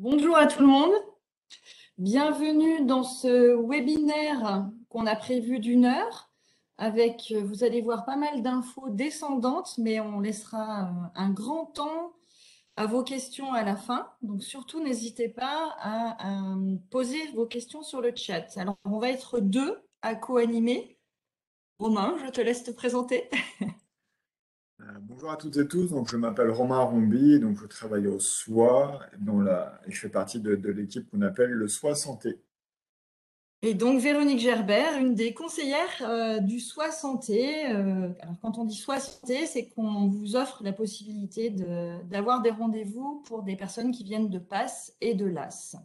Bonjour à tout le monde, bienvenue dans ce webinaire qu'on a prévu d'1 heure avec, vous allez voir, pas mal d'infos descendantes, mais on laissera un grand temps à vos questions à la fin. Donc surtout, n'hésitez pas à poser vos questions sur le chat. Alors, on va être 2 à co-animer. Romain, je te laisse te présenter. Bonjour à toutes et tous, donc je m'appelle Romain Rombi, donc je travaille au SOI et je fais partie de l'équipe qu'on appelle le SOI Santé. Et donc Véronique Gerbert, une des conseillères du SOI Santé. Alors quand on dit SOI Santé, c'est qu'on vous offre la possibilité d'avoir des rendez-vous pour des personnes qui viennent de PASS et de LAS.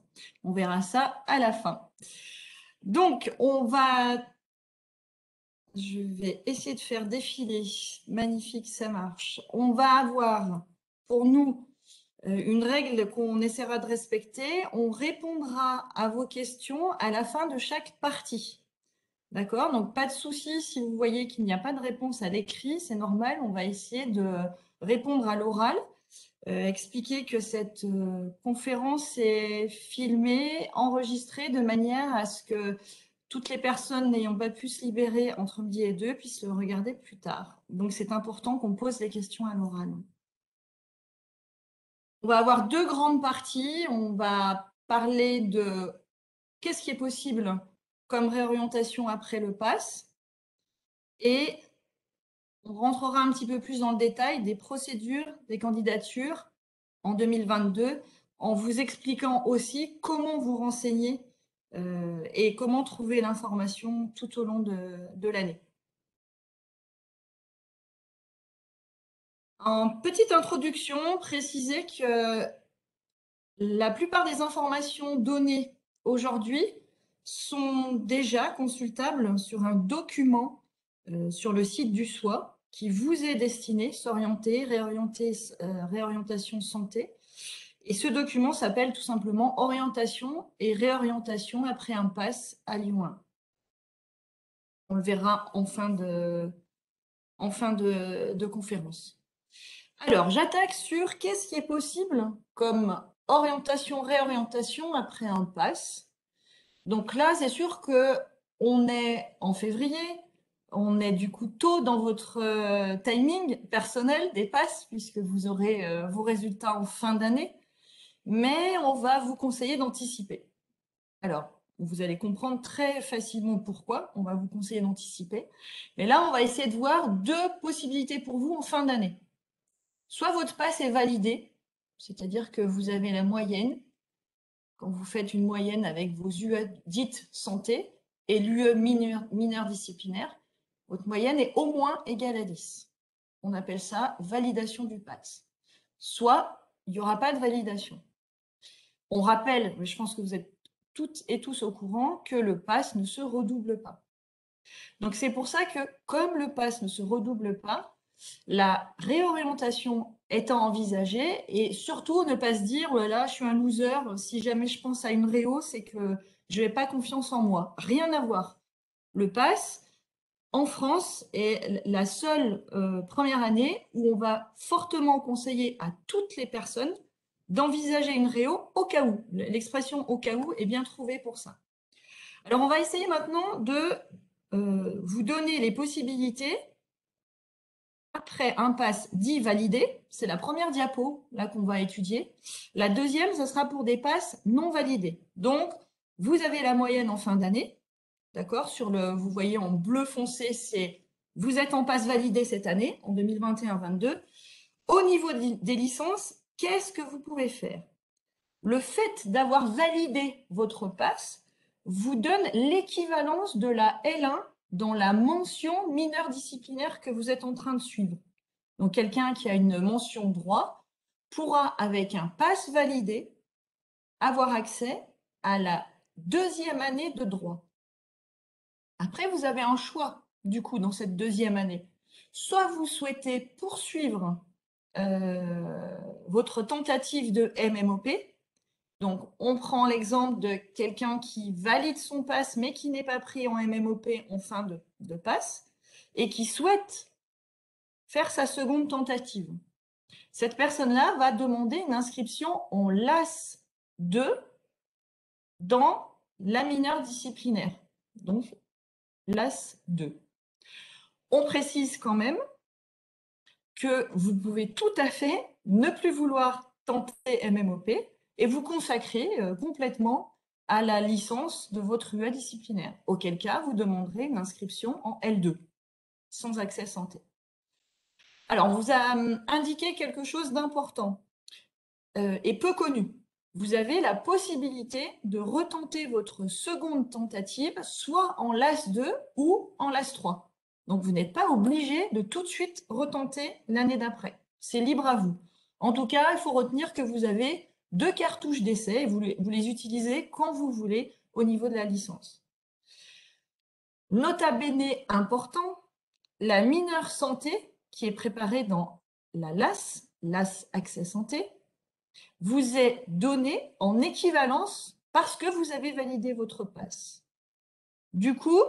On verra ça à la fin. Donc je vais essayer de faire défiler. Magnifique, ça marche. On va avoir pour nous une règle qu'on essaiera de respecter. On répondra à vos questions à la fin de chaque partie. D'accord? Donc, pas de souci si vous voyez qu'il n'y a pas de réponse à l'écrit, c'est normal. On va essayer de répondre à l'oral. Expliquer que cette conférence est filmée, enregistrée de manière à ce que toutes les personnes n'ayant pas pu se libérer entre midi et 2 puissent le regarder plus tard. Donc, c'est important qu'on pose les questions à l'oral. On va avoir 2 grandes parties. On va parler de qu'est-ce qui est possible comme réorientation après le PASS et on rentrera un petit peu plus dans le détail des procédures, des candidatures en 2022 en vous expliquant aussi comment vous renseigner et comment trouver l'information tout au long de l'année. En petite introduction, préciser que la plupart des informations données aujourd'hui sont déjà consultables sur un document sur le site du SOI qui vous est destiné, s'orienter, réorientation santé. Et ce document s'appelle tout simplement Orientation et réorientation après un PASS à Lyon 1. On le verra en fin de conférence. Alors, j'attaque sur qu'est-ce qui est possible comme orientation, réorientation après un PASS. Donc là, c'est sûr que on est en février, on est du coup tôt dans votre timing personnel des PASS puisque vous aurez vos résultats en fin d'année, mais on va vous conseiller d'anticiper. Alors, vous allez comprendre très facilement pourquoi on va vous conseiller d'anticiper. Mais là, on va essayer de voir 2 possibilités pour vous en fin d'année. Soit votre PASS est validé, c'est-à-dire que vous avez la moyenne, quand vous faites une moyenne avec vos UE dites santé et l'UE mineur disciplinaire, votre moyenne est au moins égale à 10. On appelle ça validation du PASS. Soit il n'y aura pas de validation. On rappelle, mais je pense que vous êtes toutes et tous au courant, que le PASS ne se redouble pas. Donc c'est pour ça que comme le PASS ne se redouble pas, la réorientation étant envisagée, et surtout ne pas se dire, oh là là, je suis un loser, si jamais je pense à une réo, c'est que je n'ai pas confiance en moi. Rien à voir. Le PASS, en France, est la seule première année où on va fortement conseiller à toutes les personnes d'envisager une réo au cas où. L'expression au cas où est bien trouvée pour ça. Alors, on va essayer maintenant de vous donner les possibilités après un PASS dit validé. C'est la première diapo là qu'on va étudier. La deuxième, ce sera pour des PASS non validés. Donc, vous avez la moyenne en fin d'année. D'accord? Vous voyez en bleu foncé, c'est vous êtes en PASS validé cette année, en 2021-22. Au niveau des licences, qu'est-ce que vous pouvez faire? Le fait d'avoir validé votre PASS vous donne l'équivalence de la L1 dans la mention mineure disciplinaire que vous êtes en train de suivre. Donc, quelqu'un qui a une mention droit pourra, avec un PASS validé, avoir accès à la 2e année de droit. Après, vous avez un choix, du coup, dans cette 2e année. Soit vous souhaitez poursuivre votre tentative de MMOP. Donc, on prend l'exemple de quelqu'un qui valide son PASS, mais qui n'est pas pris en MMOP en fin de PASS, et qui souhaite faire sa seconde tentative. Cette personne-là va demander une inscription en LAS 2 dans la mineure disciplinaire, donc LAS 2. On précise quand même que vous pouvez tout à fait ne plus vouloir tenter MMOP et vous consacrer complètement à la licence de votre UE disciplinaire, auquel cas vous demanderez une inscription en L2, sans accès santé. Alors, on vous a indiqué quelque chose d'important et peu connu. Vous avez la possibilité de retenter votre seconde tentative, soit en LAS 2 ou en LAS 3. Donc, vous n'êtes pas obligé de tout de suite retenter l'année d'après. C'est libre à vous. En tout cas, il faut retenir que vous avez 2 cartouches d'essai et vous les utilisez quand vous voulez au niveau de la licence. Nota bene important, la mineure santé qui est préparée dans la LAS, LAS Accès Santé, vous est donnée en équivalence parce que vous avez validé votre passe. Du coup,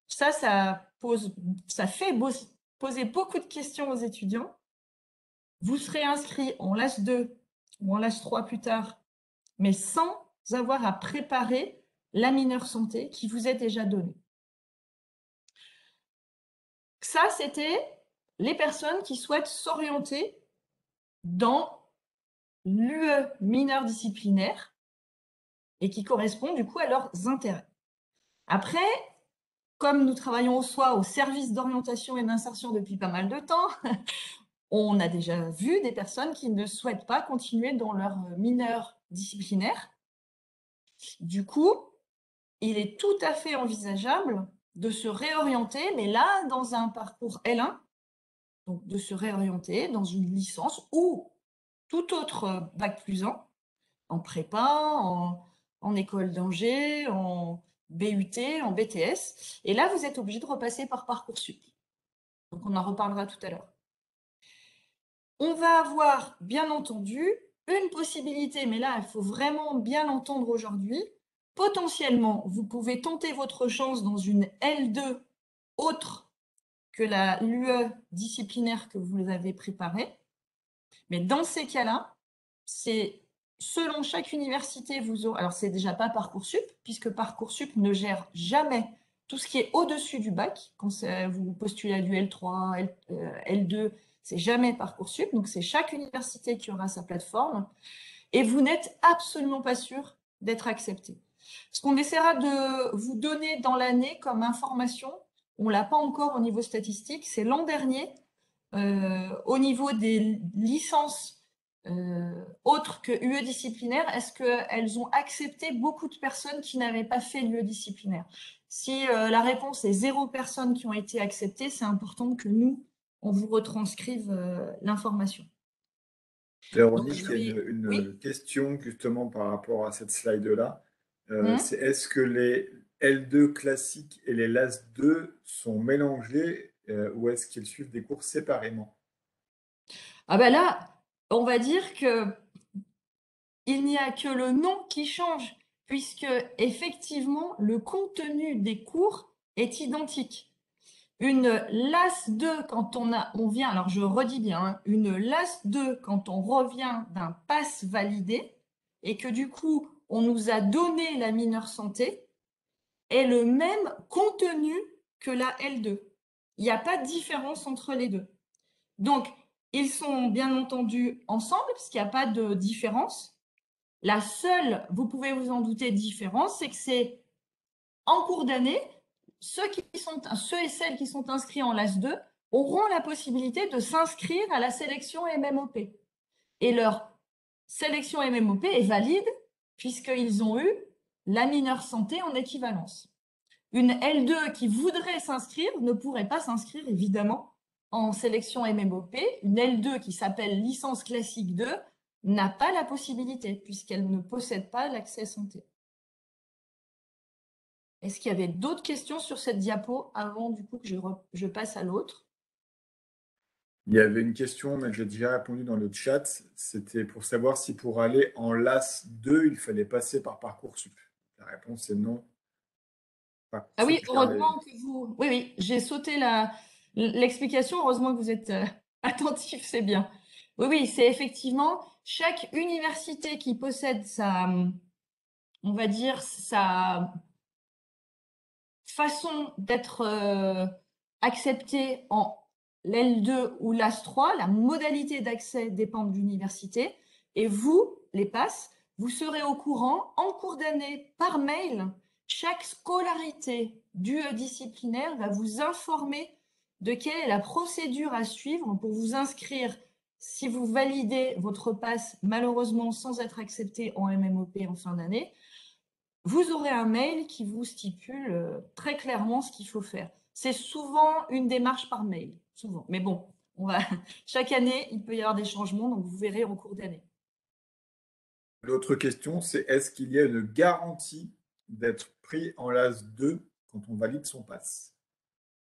ça fait poser beaucoup de questions aux étudiants. Vous serez inscrit en LAS 2 ou en LAS 3 plus tard, mais sans avoir à préparer la mineure santé qui vous est déjà donnée. Ça, c'était les personnes qui souhaitent s'orienter dans l'UE mineur disciplinaire et qui correspond du coup à leurs intérêts. Après, comme nous travaillons au service d'orientation et d'insertion depuis pas mal de temps, on a déjà vu des personnes qui ne souhaitent pas continuer dans leur mineur disciplinaire. Du coup, il est tout à fait envisageable de se réorienter, mais là, dans un parcours L1, donc de se réorienter dans une licence ou tout autre bac plus 1, en prépa, en école d'ingé, en BUT, en BTS. Et là, vous êtes obligé de repasser par Parcoursup. Donc, on en reparlera tout à l'heure. On va avoir, bien entendu, une possibilité, mais là, il faut vraiment bien l'entendre aujourd'hui. Potentiellement, vous pouvez tenter votre chance dans une L2 autre que l'UE disciplinaire que vous avez préparée. Mais dans ces cas-là, c'est selon chaque université, vous aurez. Alors, c'est déjà pas Parcoursup, puisque Parcoursup ne gère jamais tout ce qui est au-dessus du bac. Quand vous postulez à du L3, L2, c'est jamais Parcoursup. Donc, c'est chaque université qui aura sa plateforme. Et vous n'êtes absolument pas sûr d'être accepté. Ce qu'on essaiera de vous donner dans l'année comme information, on ne l'a pas encore au niveau statistique, c'est l'an dernier, au niveau des licences autres que UE disciplinaire, est-ce qu'elles ont accepté beaucoup de personnes qui n'avaient pas fait l'UE disciplinaire? Si la réponse est 0 personnes qui ont été acceptées, c'est important que nous, on vous retranscrive l'information. Véronique, il y a Oui. une question justement par rapport à cette slide-là. Mmh. C'est est-ce que les L2 classiques et les LAS 2 sont mélangés ou est-ce qu'ils suivent des cours séparément? Ah ben là, on va dire que il n'y a que le nom qui change, puisque effectivement, le contenu des cours est identique. Une LAS 2, quand on vient, alors je redis bien, hein, une LAS 2, quand on revient d'un pass validé, et que du coup, on nous a donné la mineure santé, est le même contenu que la L2. Il n'y a pas de différence entre les deux. Donc, ils sont bien entendu ensemble, parce qu'il n'y a pas de différence. La seule, vous pouvez vous en douter, différence, c'est que c'est en cours d'année, ceux et celles qui sont inscrits en LAS 2 auront la possibilité de s'inscrire à la sélection MMOP. Et leur sélection MMOP est valide puisqu'ils ont eu la mineure santé en équivalence. Une L2 qui voudrait s'inscrire ne pourrait pas s'inscrire évidemment en sélection MMOP. Une L2 qui s'appelle licence classique 2 n'a pas la possibilité puisqu'elle ne possède pas l'accès santé. Est-ce qu'il y avait d'autres questions sur cette diapo avant du coup que je passe à l'autre? Il y avait une question, mais j'ai déjà répondu dans le chat. C'était pour savoir si pour aller en LAS 2, il fallait passer par Parcoursup. La réponse est non. Ah oui, Parcoursup gère les. heureusement que vous. Oui, oui, j'ai sauté l'explication. Heureusement que vous êtes attentif, c'est bien. Oui, oui, c'est effectivement chaque université qui possède on va dire, sa façon d'être accepté en l'L2 ou l'AS3, la modalité d'accès dépend de l'université. Et vous, les PASS, vous serez au courant en cours d'année par mail. Chaque scolarité du disciplinaire va vous informer de quelle est la procédure à suivre pour vous inscrire si vous validez votre PASS, malheureusement sans être accepté en MMOP en fin d'année. Vous aurez un mail qui vous stipule très clairement ce qu'il faut faire. C'est souvent une démarche par mail, souvent. Mais bon, chaque année, il peut y avoir des changements, donc vous verrez en cours d'année. L'autre question, c'est est-ce qu'il y a une garantie d'être pris en LAS 2 quand on valide son pass?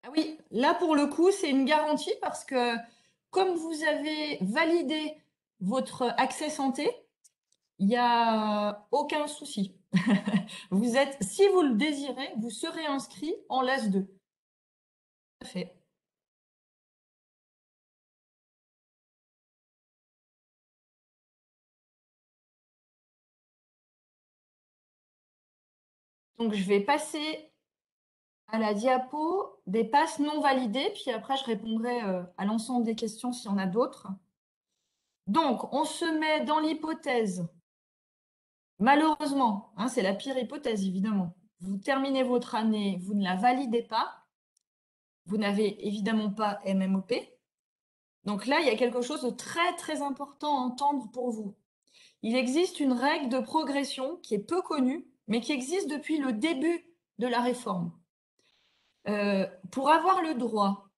Ah oui, là pour le coup, c'est une garantie parce que comme vous avez validé votre accès santé, il n'y a aucun souci. Si vous le désirez, vous serez inscrit en LAS 2. Tout à fait. Donc je vais passer à la diapo des passes non validées, puis après je répondrai à l'ensemble des questions s'il y en a d'autres. Donc, on se met dans l'hypothèse, malheureusement, hein, c'est la pire hypothèse évidemment, vous terminez votre année, vous ne la validez pas, vous n'avez évidemment pas MMOP. Donc là, il y a quelque chose de très très important à entendre pour vous. Il existe une règle de progression qui est peu connue, mais qui existe depuis le début de la réforme. Pour avoir le droit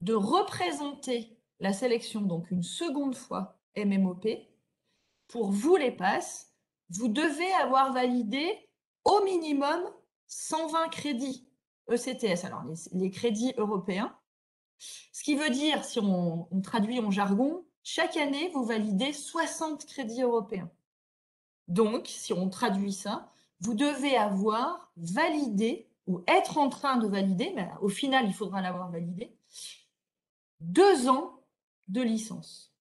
de représenter la sélection, donc une seconde fois MMOP, pour vous les passes, vous devez avoir validé au minimum 120 crédits ECTS, alors les crédits européens. Ce qui veut dire, si on traduit en jargon, chaque année, vous validez 60 crédits européens. Donc, si on traduit ça, vous devez avoir validé ou être en train de valider, mais au final, il faudra l'avoir validé, 2 ans de licence.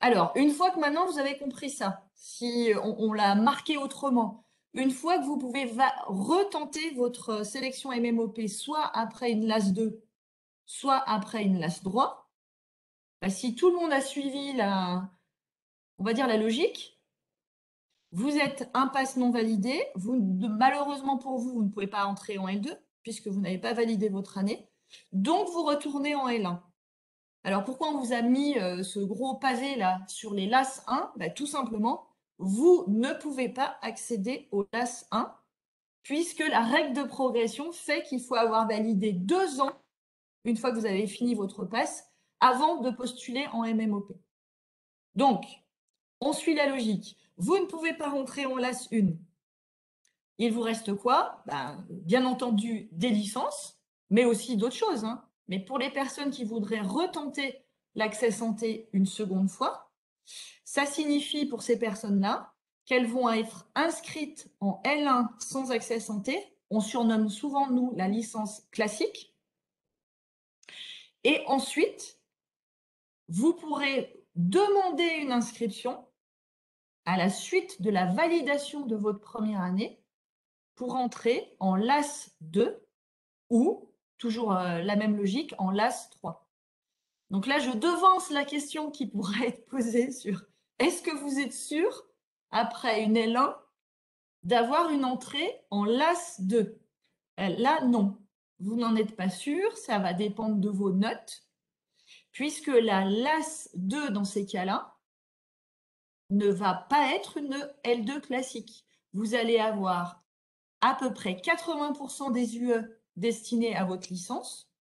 Alors, une fois que maintenant vous avez compris ça, si on l'a marqué autrement, une fois que vous pouvez retenter votre sélection MMOP, soit après une LAS 2, soit après une LAS droit, bah, si tout le monde a suivi on va dire la logique, vous êtes un pass non validé, malheureusement pour vous, vous ne pouvez pas entrer en L2, puisque vous n'avez pas validé votre année, donc vous retournez en L1. Alors pourquoi on vous a mis ce gros pavé là sur les LAS 1? Bah, tout simplement, vous ne pouvez pas accéder au LAS 1 puisque la règle de progression fait qu'il faut avoir validé 2 ans, une fois que vous avez fini votre pass, avant de postuler en MMOP. Donc, on suit la logique. Vous ne pouvez pas rentrer en LAS 1. Il vous reste quoi? Ben, bien entendu, des licences, mais aussi d'autres choses. Hein. Mais pour les personnes qui voudraient retenter l'accès santé une seconde fois, ça signifie pour ces personnes-là qu'elles vont être inscrites en L1 sans accès santé. On surnomme souvent, nous, la licence classique. Et ensuite, vous pourrez demander une inscription à la suite de la validation de votre première année pour entrer en LAS 2 ou, toujours la même logique, en LAS 3. Donc là, je devance la question qui pourrait être posée sur est-ce que vous êtes sûr, après une L1, d'avoir une entrée en LAS 2? Là, non. Vous n'en êtes pas sûr, ça va dépendre de vos notes, puisque la LAS 2, dans ces cas-là, ne va pas être une L2 classique. Vous allez avoir à peu près 80% des UE destinés à votre licence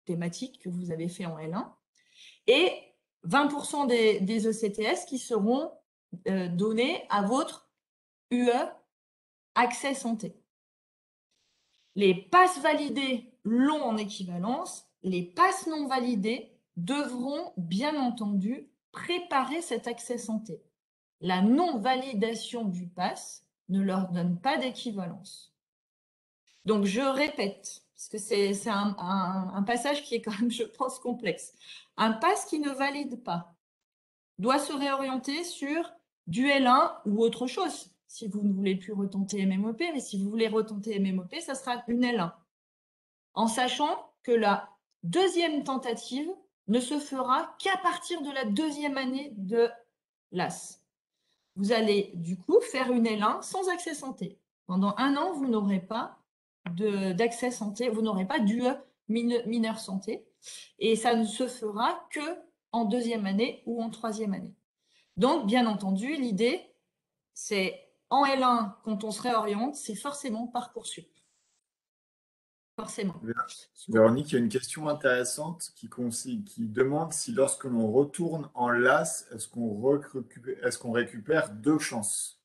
thématique que vous avez fait en L1 et 20% des ECTS qui seront donnés à votre UE accès santé. Les passes validées l'ont en équivalence, les passes non validées devront bien entendu préparer cet accès santé. La non-validation du pass ne leur donne pas d'équivalence. Donc, je répète, parce que c'est un passage qui est quand même, je pense, complexe. Un pass qui ne valide pas doit se réorienter sur du L1 ou autre chose. si vous ne voulez plus retenter MMOP, mais si vous voulez retenter MMOP, ça sera une L1. En sachant que la deuxième tentative ne se fera qu'à partir de la deuxième année de l'AS. Vous allez du coup faire une L1 sans accès santé. Pendant un an, vous n'aurez pas d'accès santé, vous n'aurez pas d'UE mineur santé, et ça ne se fera que en deuxième année ou en troisième année. Donc, bien entendu, l'idée, c'est en L1, quand on se réoriente, c'est forcément Parcoursup. Forcément. Véronique, il y a une question intéressante qui demande si lorsque l'on retourne en LAS, est-ce qu'on récupère deux chances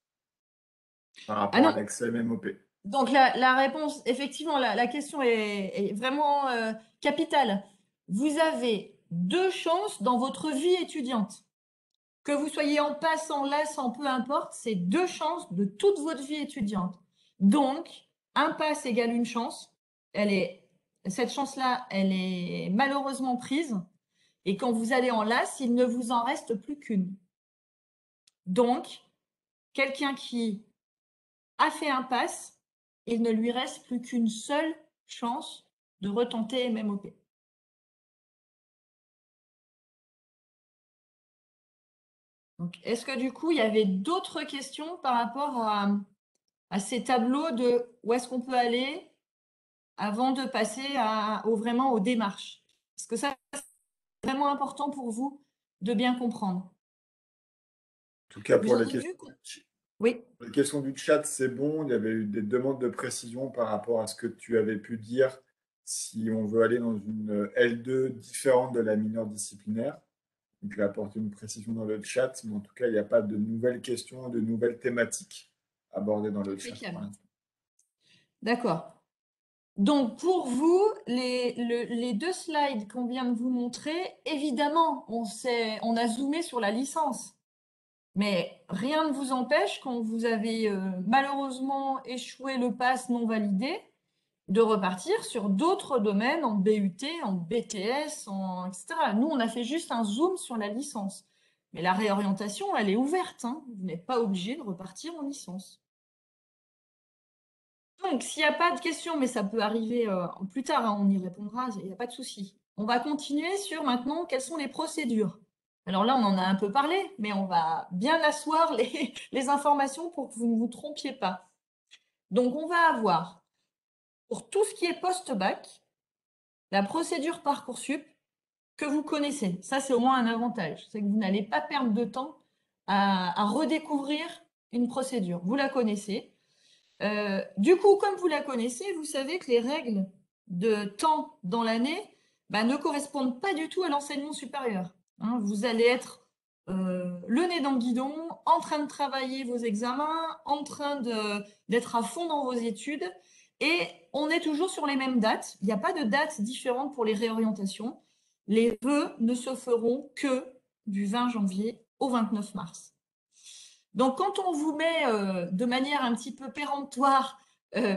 par rapport à l'accès MMOP? Donc la réponse, effectivement, la question est vraiment capitale. Vous avez deux chances dans votre vie étudiante. Que vous soyez en passe, en LAS, en peu importe, c'est deux chances de toute votre vie étudiante. Donc, un pass égale une chance. Cette chance-là, elle est malheureusement prise. Et quand vous allez en LAS, il ne vous en reste plus qu'une. Donc, quelqu'un qui a fait un pass, il ne lui reste plus qu'une seule chance de retenter MMOP. Donc, est-ce que du coup, il y avait d'autres questions par rapport à ces tableaux de où est-ce qu'on peut aller avant de passer vraiment aux démarches? Parce que ça, c'est vraiment important pour vous de bien comprendre. En tout cas, Vous pour avez vu oui. la question du chat, c'est bon. Il y avait eu des demandes de précision par rapport à ce que tu avais pu dire si on veut aller dans une L2 différente de la mineure disciplinaire. Donc, il a apporté une précision dans le chat, mais en tout cas, il n'y a pas de nouvelles questions, de nouvelles thématiques abordées dans le chat. D'accord. Donc, pour vous, les deux slides qu'on vient de vous montrer, évidemment, on a zoomé sur la licence. Mais rien ne vous empêche, quand vous avez malheureusement échoué le pass non validé, de repartir sur d'autres domaines en BUT, en BTS, etc. Nous, on a fait juste un zoom sur la licence. Mais la réorientation, elle est ouverte. Hein. Vous n'êtes pas obligé de repartir en licence. Donc, s'il n'y a pas de questions, mais ça peut arriver plus tard, hein, on y répondra, il n'y a pas de souci. On va continuer sur maintenant quelles sont les procédures. Alors là, on en a un peu parlé, mais on va bien asseoir les informations pour que vous ne vous trompiez pas. Donc, on va avoir, pour tout ce qui est post-bac, la procédure Parcoursup que vous connaissez. Ça, c'est au moins un avantage. C'est que vous n'allez pas perdre de temps à redécouvrir une procédure. Vous la connaissez. Du coup, comme vous la connaissez, vous savez que les règles de temps dans l'année ne correspondent pas du tout à l'enseignement supérieur. Hein, vous allez être le nez dans le guidon, en train de travailler vos examens, en train d'être à fond dans vos études, et on est toujours sur les mêmes dates. Il n'y a pas de dates différentes pour les réorientations. Les vœux ne se feront que du 20 janvier au 29 mars. Donc, quand on vous met de manière un petit peu péremptoire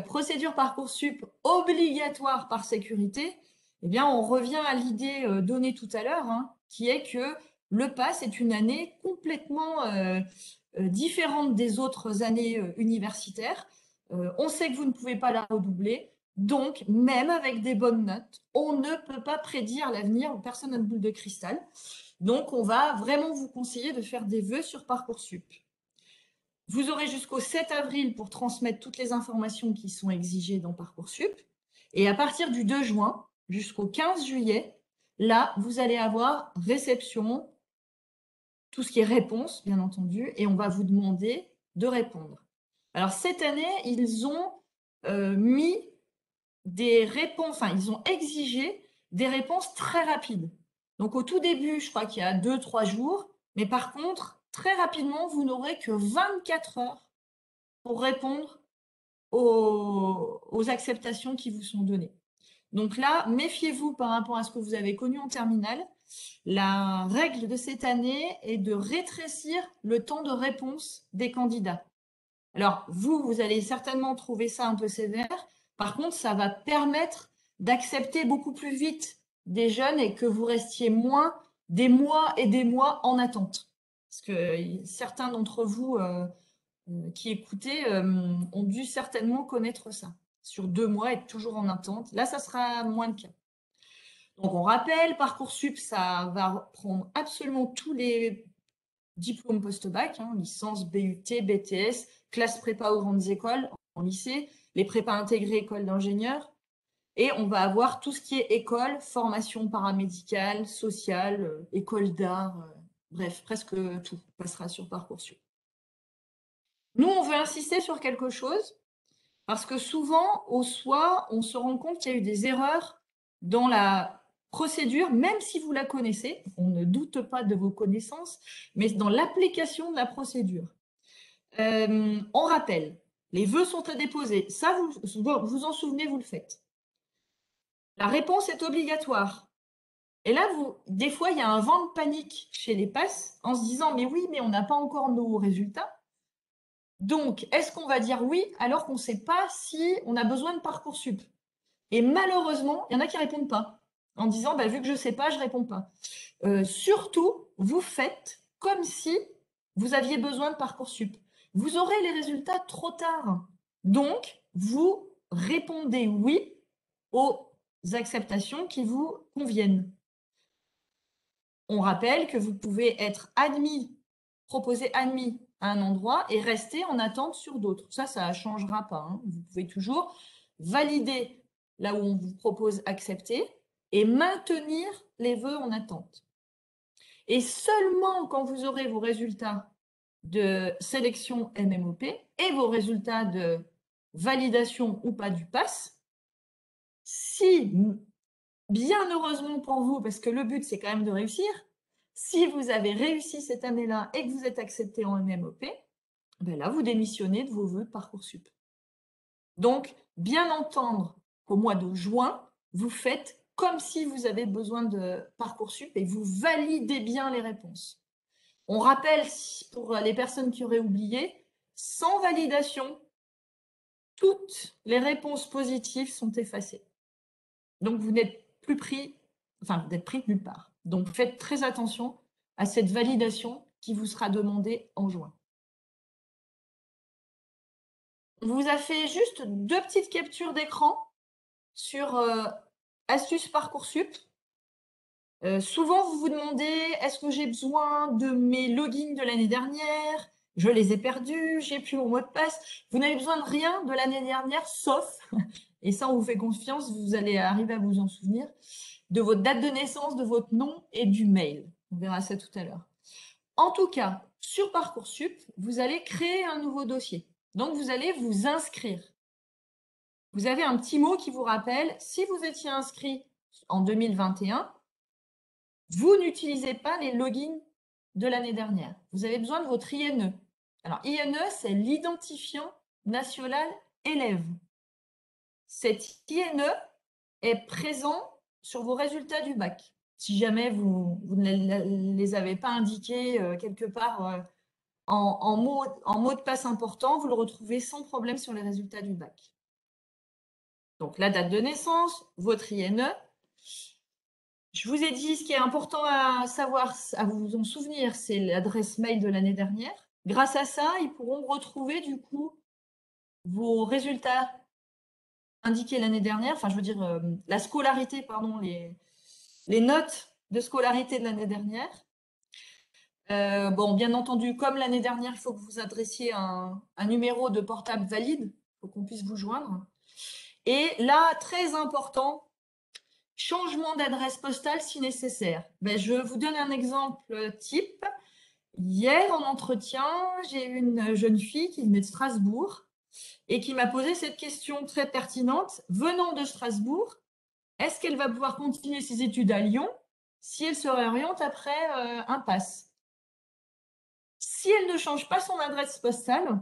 procédure Parcoursup obligatoire par sécurité, eh bien, on revient à l'idée donnée tout à l'heure, hein, qui est que le PASS est une année complètement différente des autres années universitaires. On sait que vous ne pouvez pas la redoubler, donc même avec des bonnes notes, on ne peut pas prédire l'avenir, personne n'a de boule de cristal. Donc, on va vraiment vous conseiller de faire des vœux sur Parcoursup. Vous aurez jusqu'au 7 avril pour transmettre toutes les informations qui sont exigées dans Parcoursup. Et à partir du 2 juin jusqu'au 15 juillet, là, vous allez avoir réception, tout ce qui est réponse, bien entendu, et on va vous demander de répondre. Alors, cette année, ils ont mis des réponses, enfin, ils ont exigé des réponses très rapides. Donc, au tout début, je crois qu'il y a 2-3 jours, mais par contre, très rapidement, vous n'aurez que 24 heures pour répondre aux acceptations qui vous sont données. Donc là, méfiez-vous par rapport à ce que vous avez connu en terminale. La règle de cette année est de rétrécir le temps de réponse des candidats. Alors, vous allez certainement trouver ça un peu sévère. Par contre, ça va permettre d'accepter beaucoup plus vite des jeunes et que vous restiez moins des mois et des mois en attente. Parce que certains d'entre vous qui écoutaient ont dû certainement connaître ça. Sur 2 mois, être toujours en attente. Là, ça sera moins le cas. Donc, on rappelle, Parcoursup, ça va prendre absolument tous les diplômes post-bac, hein, licence, BUT, BTS, classe prépa aux grandes écoles, en lycée, les prépas intégrées écoles d'ingénieurs. Et on va avoir tout ce qui est école, formation paramédicale, sociale, école d'art, bref, presque tout passera sur Parcoursup. Nous, on veut insister sur quelque chose, parce que souvent, au soir, on se rend compte qu'il y a eu des erreurs dans la procédure, même si vous la connaissez, on ne doute pas de vos connaissances, mais dans l'application de la procédure. On rappelle, les vœux sont à déposer. Ça, vous en souvenez, vous le faites. La réponse est obligatoire. Et là, des fois, il y a un vent de panique chez les PASS en se disant « mais oui, mais on n'a pas encore nos résultats ». Donc, est-ce qu'on va dire oui alors qu'on ne sait pas si on a besoin de Parcoursup? Et malheureusement, il y en a qui ne répondent pas en disant bah, « vu que je ne sais pas, je ne réponds pas ». Surtout, vous faites comme si vous aviez besoin de Parcoursup. Vous aurez les résultats trop tard. Donc, vous répondez oui aux acceptations qui vous conviennent. On rappelle que vous pouvez être admis, proposé admis à un endroit et rester en attente sur d'autres. Ça ne changera pas. Hein. Vous pouvez toujours valider là où on vous propose accepter et maintenir les vœux en attente. Et seulement quand vous aurez vos résultats de sélection MMOP et vos résultats de validation ou pas du PASS, si, bien heureusement pour vous, parce que le but c'est quand même de réussir, si vous avez réussi cette année-là et que vous êtes accepté en MMOP, ben là vous démissionnez de vos vœux de Parcoursup. Donc, bien entendre qu'au mois de juin, vous faites comme si vous avez besoin de Parcoursup et vous validez bien les réponses. On rappelle, pour les personnes qui auraient oublié, sans validation, toutes les réponses positives sont effacées. Donc, vous n'êtes plus pris, enfin, vous n'êtes pris nulle part. Donc, faites très attention à cette validation qui vous sera demandée en juin. On vous a fait juste 2 petites captures d'écran sur Astuces Parcoursup. Souvent, vous vous demandez, est-ce que j'ai besoin de mes logins de l'année dernière? Je les ai perdus, j'ai plus mon mot de passe. Vous n'avez besoin de rien de l'année dernière, sauf, et ça on vous fait confiance, vous allez arriver à vous en souvenir, de votre date de naissance, de votre nom et du mail. On verra ça tout à l'heure. En tout cas, sur Parcoursup, vous allez créer un nouveau dossier. Donc, vous allez vous inscrire. Vous avez un petit mot qui vous rappelle, si vous étiez inscrit en 2021, vous n'utilisez pas les logins de l'année dernière. Vous avez besoin de votre INE. Alors, INE, c'est l'identifiant national élève. Cet INE est présent sur vos résultats du bac. Si jamais vous ne les avez pas indiqués quelque part en mot de passe important, vous le retrouvez sans problème sur les résultats du bac. Donc, la date de naissance, votre INE. Je vous ai dit, ce qui est important à savoir, à vous en souvenir, c'est l'adresse mail de l'année dernière. Grâce à ça, ils pourront retrouver du coup vos résultats indiqués l'année dernière, enfin je veux dire la scolarité, pardon, les notes de scolarité de l'année dernière. Bon, bien entendu, comme l'année dernière, il faut que vous adressiez un numéro de portable valide pour qu'on puisse vous joindre. Et là, très important, changement d'adresse postale si nécessaire. Ben, je vous donne un exemple type. Hier, en entretien, j'ai eu une jeune fille qui venait de Strasbourg et qui m'a posé cette question très pertinente. Venant de Strasbourg, est-ce qu'elle va pouvoir continuer ses études à Lyon si elle se réoriente après un PASS? Si elle ne change pas son adresse postale,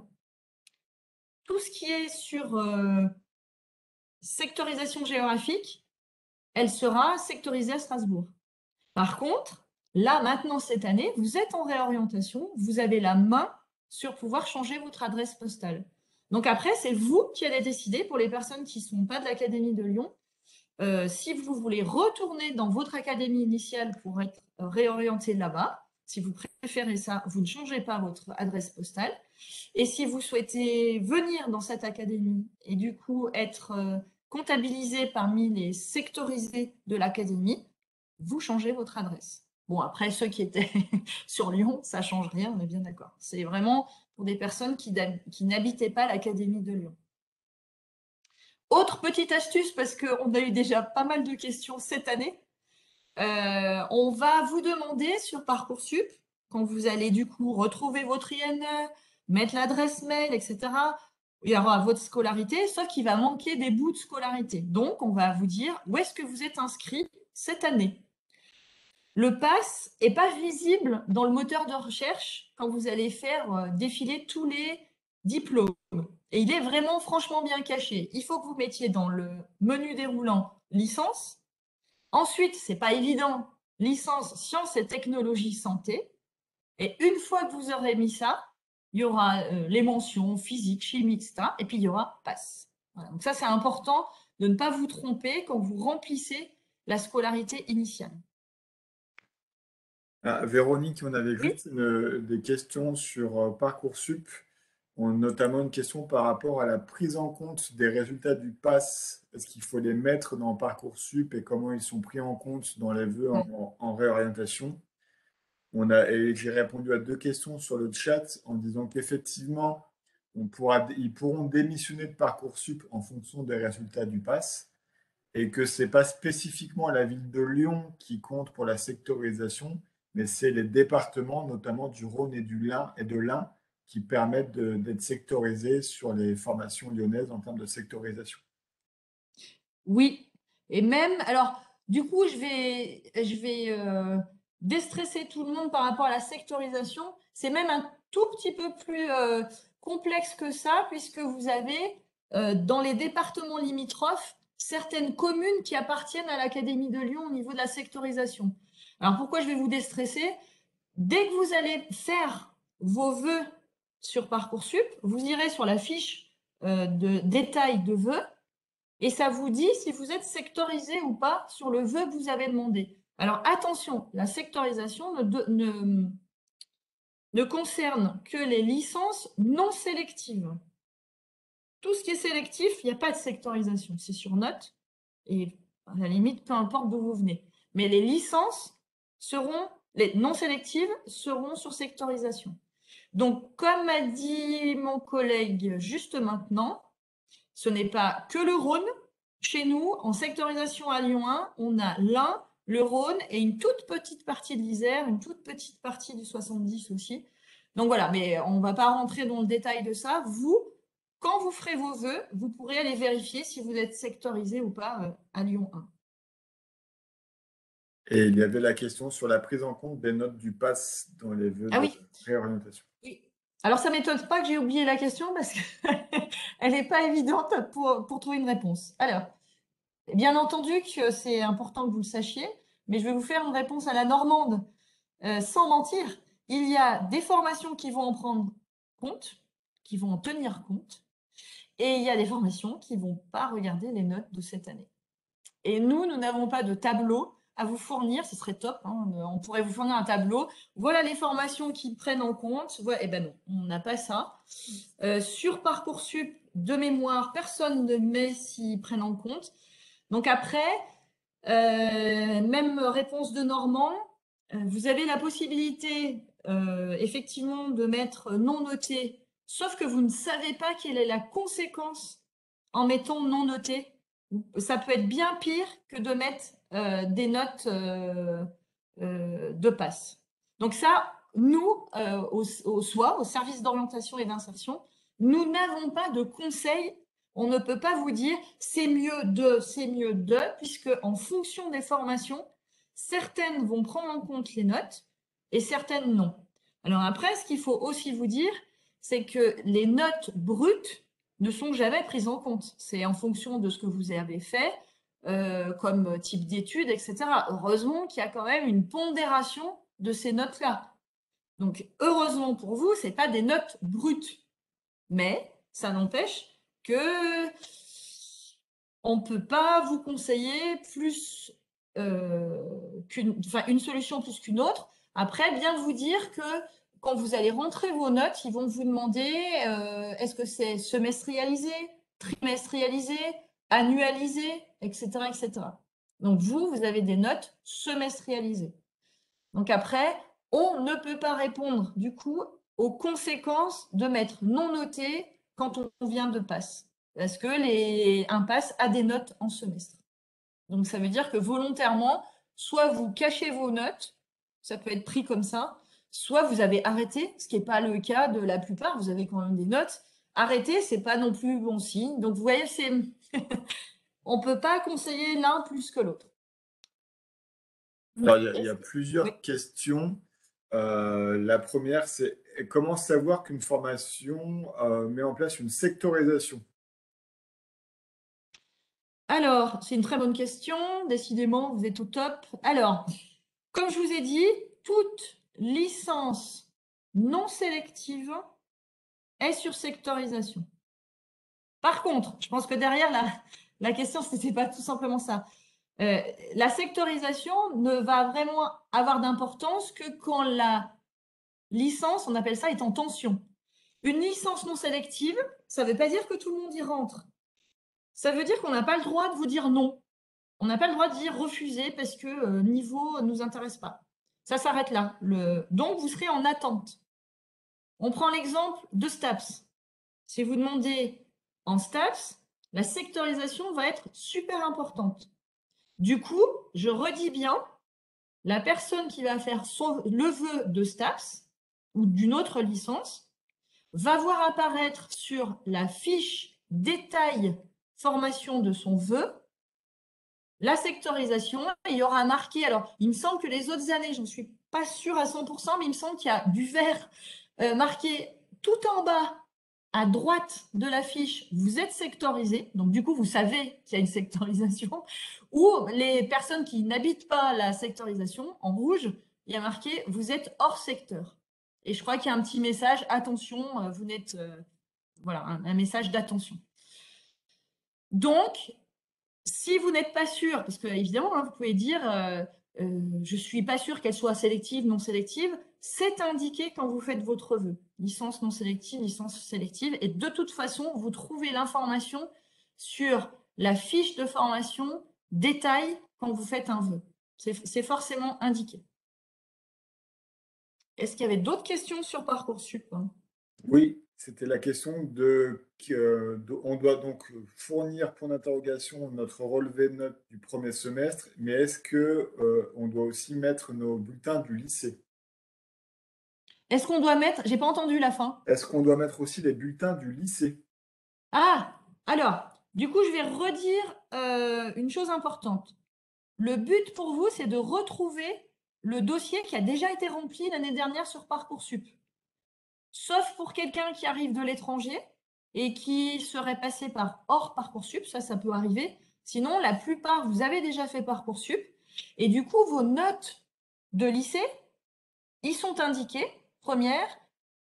tout ce qui est sur sectorisation géographique, elle sera sectorisée à Strasbourg. Par contre, là, maintenant, cette année, vous êtes en réorientation, vous avez la main sur pouvoir changer votre adresse postale. Donc après, c'est vous qui allez décider, pour les personnes qui ne sont pas de l'Académie de Lyon, si vous voulez retourner dans votre académie initiale pour être réorienté là-bas, Si vous préférez ça, vous ne changez pas votre adresse postale. Et si vous souhaitez venir dans cette académie et du coup être comptabilisé parmi les sectorisés de l'académie, vous changez votre adresse. Bon, après, ceux qui étaient sur Lyon, ça ne change rien, on est bien d'accord. C'est vraiment pour des personnes qui n'habitaient pas l'académie de Lyon. Autre petite astuce, parce qu'on a eu déjà pas mal de questions cette année, on va vous demander sur Parcoursup, quand vous allez du coup retrouver votre INE, mettre l'adresse mail, etc., il y aura votre scolarité, sauf qu'il va manquer des bouts de scolarité. Donc, on va vous dire où est-ce que vous êtes inscrit cette année. Le pass n'est pas visible dans le moteur de recherche quand vous allez faire défiler tous les diplômes. Et il est vraiment franchement bien caché. Il faut que vous mettiez dans le menu déroulant licence. Ensuite, c'est pas évident, licence sciences et technologies santé. Et une fois que vous aurez mis ça, il y aura les mentions physique, chimie, etc. Et puis il y aura pass. Voilà. Donc ça, c'est important de ne pas vous tromper quand vous remplissez la scolarité initiale. Ah, Véronique, on avait Oui. juste des questions sur Parcoursup, notamment une question par rapport à la prise en compte des résultats du PASS. Est-ce qu'il faut les mettre dans Parcoursup et comment ils sont pris en compte dans les vœux en réorientation? Et j'ai répondu à deux questions sur le chat en disant qu'effectivement, ils pourront démissionner de Parcoursup en fonction des résultats du PASS et que ce n'est pas spécifiquement la ville de Lyon qui compte pour la sectorisation, mais c'est les départements, notamment du Rhône et de l'Ain, qui permettent d'être sectorisés sur les formations lyonnaises en termes de sectorisation. Oui. Et même, alors, du coup, je vais déstresser tout le monde par rapport à la sectorisation. C'est même un tout petit peu plus complexe que ça, puisque vous avez dans les départements limitrophes certaines communes qui appartiennent à l'Académie de Lyon au niveau de la sectorisation. Alors pourquoi je vais vous déstresser? Dès que vous allez faire vos vœux sur Parcoursup, vous irez sur la fiche de détail de vœux et ça vous dit si vous êtes sectorisé ou pas sur le vœu que vous avez demandé. Alors attention, la sectorisation ne concerne que les licences non sélectives. Tout ce qui est sélectif, il n'y a pas de sectorisation, c'est sur note et à la limite, peu importe d'où vous venez. Mais les licences les non sélectives seront sur sectorisation. Donc, comme a dit mon collègue juste maintenant, ce n'est pas que le Rhône. Chez nous, en sectorisation à Lyon 1, on a l'Ain, le Rhône et une toute petite partie de l'Isère, une toute petite partie du 70 aussi. Donc voilà, mais on ne va pas rentrer dans le détail de ça. Vous, quand vous ferez vos vœux, vous pourrez aller vérifier si vous êtes sectorisé ou pas à Lyon 1. Et il y avait la question sur la prise en compte des notes du PASS dans les vœux Ah de oui, réorientation. oui. Alors ça ne m'étonne pas que j'ai oublié la question parce qu'elle n'est pas évidente pour trouver une réponse. Alors, bien entendu que c'est important que vous le sachiez, mais je vais vous faire une réponse à la normande. Sans mentir, il y a des formations qui vont en prendre compte, qui vont en tenir compte, et il y a des formations qui ne vont pas regarder les notes de cette année. Et nous n'avons pas de tableau à vous fournir, ce serait top, hein, on pourrait vous fournir un tableau. Voilà les formations qui prennent en compte. Voilà, eh ben non, on n'a pas ça. Sur Parcoursup, de mémoire, personne ne met s'ils prennent en compte. Donc après, même réponse de Normand, vous avez la possibilité effectivement de mettre non noté, sauf que vous ne savez pas quelle est la conséquence en mettant non noté. Ça peut être bien pire que de mettre des notes de passe. Donc ça, nous, au SOI, au service d'orientation et d'insertion, nous n'avons pas de conseils. On ne peut pas vous dire c'est mieux de, puisque en fonction des formations, certaines vont prendre en compte les notes et certaines non. Alors après, ce qu'il faut aussi vous dire, c'est que les notes brutes ne sont jamais prises en compte. C'est en fonction de ce que vous avez fait, comme type d'études, etc. Heureusement qu'il y a quand même une pondération de ces notes-là. Donc, heureusement pour vous, ce n'est pas des notes brutes. Mais ça n'empêche que on ne peut pas vous conseiller plus une solution plus qu'une autre. Après, bien vous dire que quand vous allez rentrer vos notes, ils vont vous demander est-ce que c'est semestrialisé, trimestrialisé, annualisé, etc., etc. Donc vous avez des notes semestrialisées. Donc après, on ne peut pas répondre du coup aux conséquences de mettre non noté quand on vient de passe. Parce que un pass a des notes en semestre. Donc ça veut dire que volontairement, soit vous cachez vos notes, ça peut être pris comme ça, soit vous avez arrêté, ce qui n'est pas le cas de la plupart, vous avez quand même des notes. Arrêter, c'est pas non plus bon signe. Donc vous voyez, on peut pas conseiller l'un plus que l'autre. Alors, il y a Oui. plusieurs questions. La première, c'est comment savoir qu'une formation met en place une sectorisation? Alors, c'est une très bonne question. Décidément, vous êtes au top. Alors, comme je vous ai dit, toute licence non sélective est sur sectorisation. Par contre, je pense que derrière la question, ce n'était pas tout simplement ça. La sectorisation ne va vraiment avoir d'importance que quand la licence, on appelle ça, est en tension. Une licence non sélective, ça ne veut pas dire que tout le monde y rentre. Ça veut dire qu'on n'a pas le droit de vous dire non. On n'a pas le droit de dire refuser parce que niveau ne nous intéresse pas. Ça s'arrête là. Donc, vous serez en attente. On prend l'exemple de STAPS. Si vous demandez en STAPS, la sectorisation va être super importante. Du coup, je redis bien, la personne qui va faire le vœu de STAPS ou d'une autre licence va voir apparaître sur la fiche détail formation de son vœu la sectorisation. Il y aura marqué, alors il me semble que les autres années, je ne suis pas sûre à 100%, mais il me semble qu'il y a du vert marqué tout en bas à droite de la fiche, vous êtes sectorisé, donc du coup vous savez qu'il y a une sectorisation, ou les personnes qui n'habitent pas la sectorisation, en rouge, il y a marqué vous êtes hors secteur. Et je crois qu'il y a un petit message, attention, vous n'êtes, voilà, un message d'attention. Donc, si vous n'êtes pas sûr, parce que évidemment, hein, vous pouvez dire je ne suis pas sûr qu'elle soit sélective, non sélective, c'est indiqué quand vous faites votre vœu. Licence non sélective, licence sélective. Et de toute façon, vous trouvez l'information sur la fiche de formation détail quand vous faites un vœu. C'est forcément indiqué. Est-ce qu'il y avait d'autres questions sur Parcoursup, hein? Oui, c'était la question on doit donc fournir, point d'interrogation, notre relevé de notes du premier semestre, mais est-ce que on doit aussi mettre nos bulletins du lycée? Est-ce qu'on doit mettre, j'ai pas entendu la fin. Est-ce qu'on doit mettre aussi les bulletins du lycée? Ah, alors, du coup, je vais redire une chose importante. Le but pour vous, c'est de retrouver le dossier qui a déjà été rempli l'année dernière sur Parcoursup. Sauf pour quelqu'un qui arrive de l'étranger et qui serait passé par hors Parcoursup, ça peut arriver. Sinon, la plupart, vous avez déjà fait Parcoursup. Et du coup, vos notes de lycée, ils sont indiqués, première,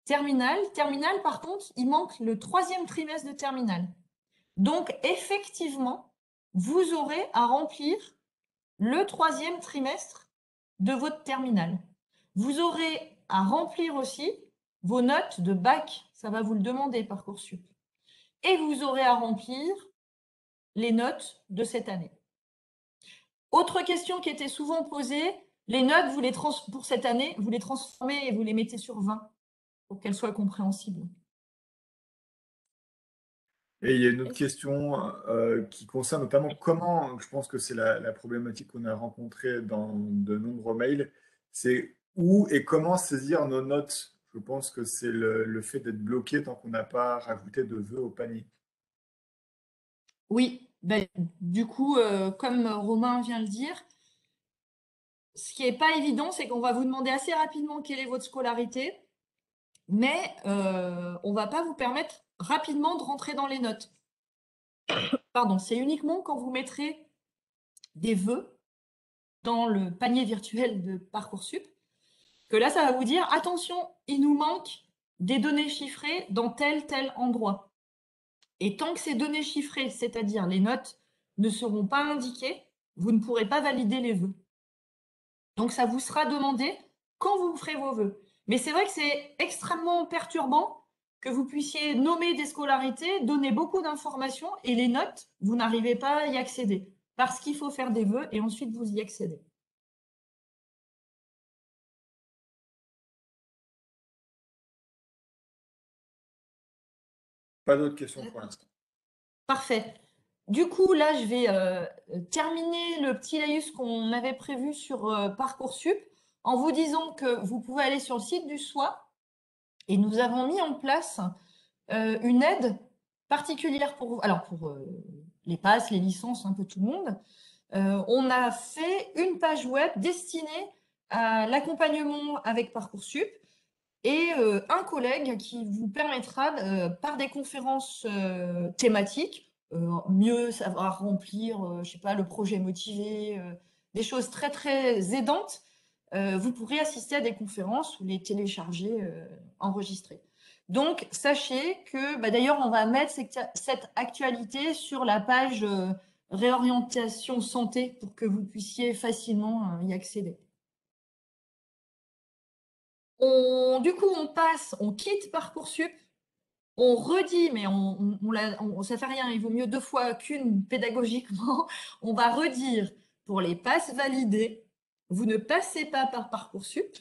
terminale. Terminale, par contre, il manque le 3e trimestre de terminale. Donc, effectivement, vous aurez à remplir le 3e trimestre de votre terminale. Vous aurez à remplir aussi vos notes de bac, ça va vous le demander Parcoursup. Et vous aurez à remplir les notes de cette année. Autre question qui était souvent posée, les notes, pour cette année, vous les transformez et vous les mettez sur 20 pour qu'elles soient compréhensibles. Et il y a une autre question qui concerne notamment comment, je pense que c'est la problématique qu'on a rencontrée dans de nombreux mails, c'est où et comment saisir nos notes. Je pense que c'est le fait d'être bloqué tant qu'on n'a pas rajouté de vœux au panier. Oui, ben, du coup, comme Romain vient le dire, ce qui n'est pas évident, c'est qu'on va vous demander assez rapidement quelle est votre scolarité, mais on ne va pas vous permettre rapidement de rentrer dans les notes. Pardon, c'est uniquement quand vous mettrez des vœux dans le panier virtuel de Parcoursup que là, ça va vous dire attention, il nous manque des données chiffrées dans tel endroit. Et tant que ces données chiffrées, c'est-à-dire les notes, ne seront pas indiquées, vous ne pourrez pas valider les vœux. Donc, ça vous sera demandé quand vous ferez vos vœux. Mais c'est vrai que c'est extrêmement perturbant que vous puissiez nommer des scolarités, donner beaucoup d'informations et les notes, vous n'arrivez pas à y accéder. Parce qu'il faut faire des vœux et ensuite vous y accédez. Pas d'autres questions pour l'instant. Parfait. Du coup, là, je vais terminer le petit laïus qu'on avait prévu sur Parcoursup en vous disant que vous pouvez aller sur le site du SOI et nous avons mis en place une aide particulière pour vous. Alors, pour les passes, les licences, un peu tout le monde. On a fait une page web destinée à l'accompagnement avec Parcoursup et un collègue qui vous permettra, par des conférences thématiques, mieux savoir remplir, je sais pas, le projet motivé, des choses très très aidantes, vous pourrez assister à des conférences ou les télécharger, enregistrer. Donc, sachez que, bah, d'ailleurs, on va mettre cette actualité sur la page réorientation santé pour que vous puissiez facilement y accéder. Du coup, on quitte Parcoursup, on redit, mais ça fait rien, il vaut mieux deux fois qu'une pédagogiquement. On va redire pour les passes validées, vous ne passez pas par Parcoursup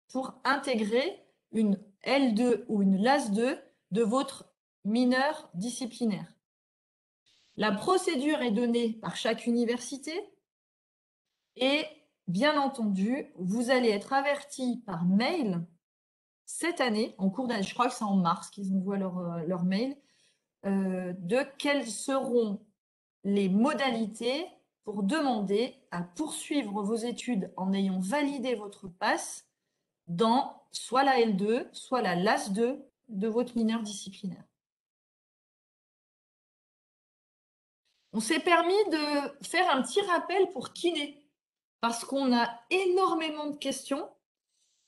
pour intégrer une L2 ou une LAS2 de votre mineur disciplinaire. La procédure est donnée par chaque université et bien entendu, vous allez être averti par mail cette année, en cours d'année, je crois que c'est en mars qu'ils envoient leur mail, de quelles seront les modalités pour demander à poursuivre vos études en ayant validé votre passe dans soit la L2, soit la LAS2 de votre mineur disciplinaire. On s'est permis de faire un petit rappel pour kiné, parce qu'on a énormément de questions.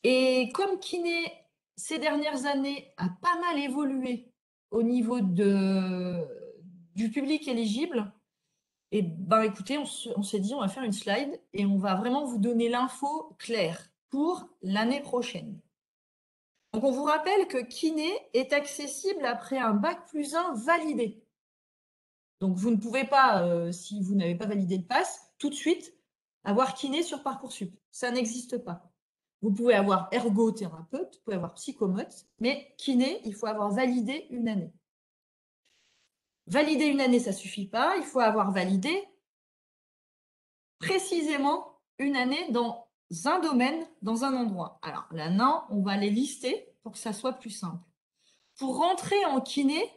Et comme kiné, ces dernières années, a pas mal évolué au niveau du public éligible, et ben écoutez, on s'est dit, on va faire une slide et on va vraiment vous donner l'info claire pour l'année prochaine. Donc on vous rappelle que kiné est accessible après un bac+1 validé. Donc vous ne pouvez pas, si vous n'avez pas validé le pass, tout de suite avoir kiné sur Parcoursup. Ça n'existe pas. Vous pouvez avoir ergothérapeute, vous pouvez avoir psychomote, mais kiné, il faut avoir validé une année. Valider une année, ça ne suffit pas. Il faut avoir validé précisément une année dans un domaine, dans un endroit. Alors là, non, on va les lister pour que ça soit plus simple. Pour rentrer en kiné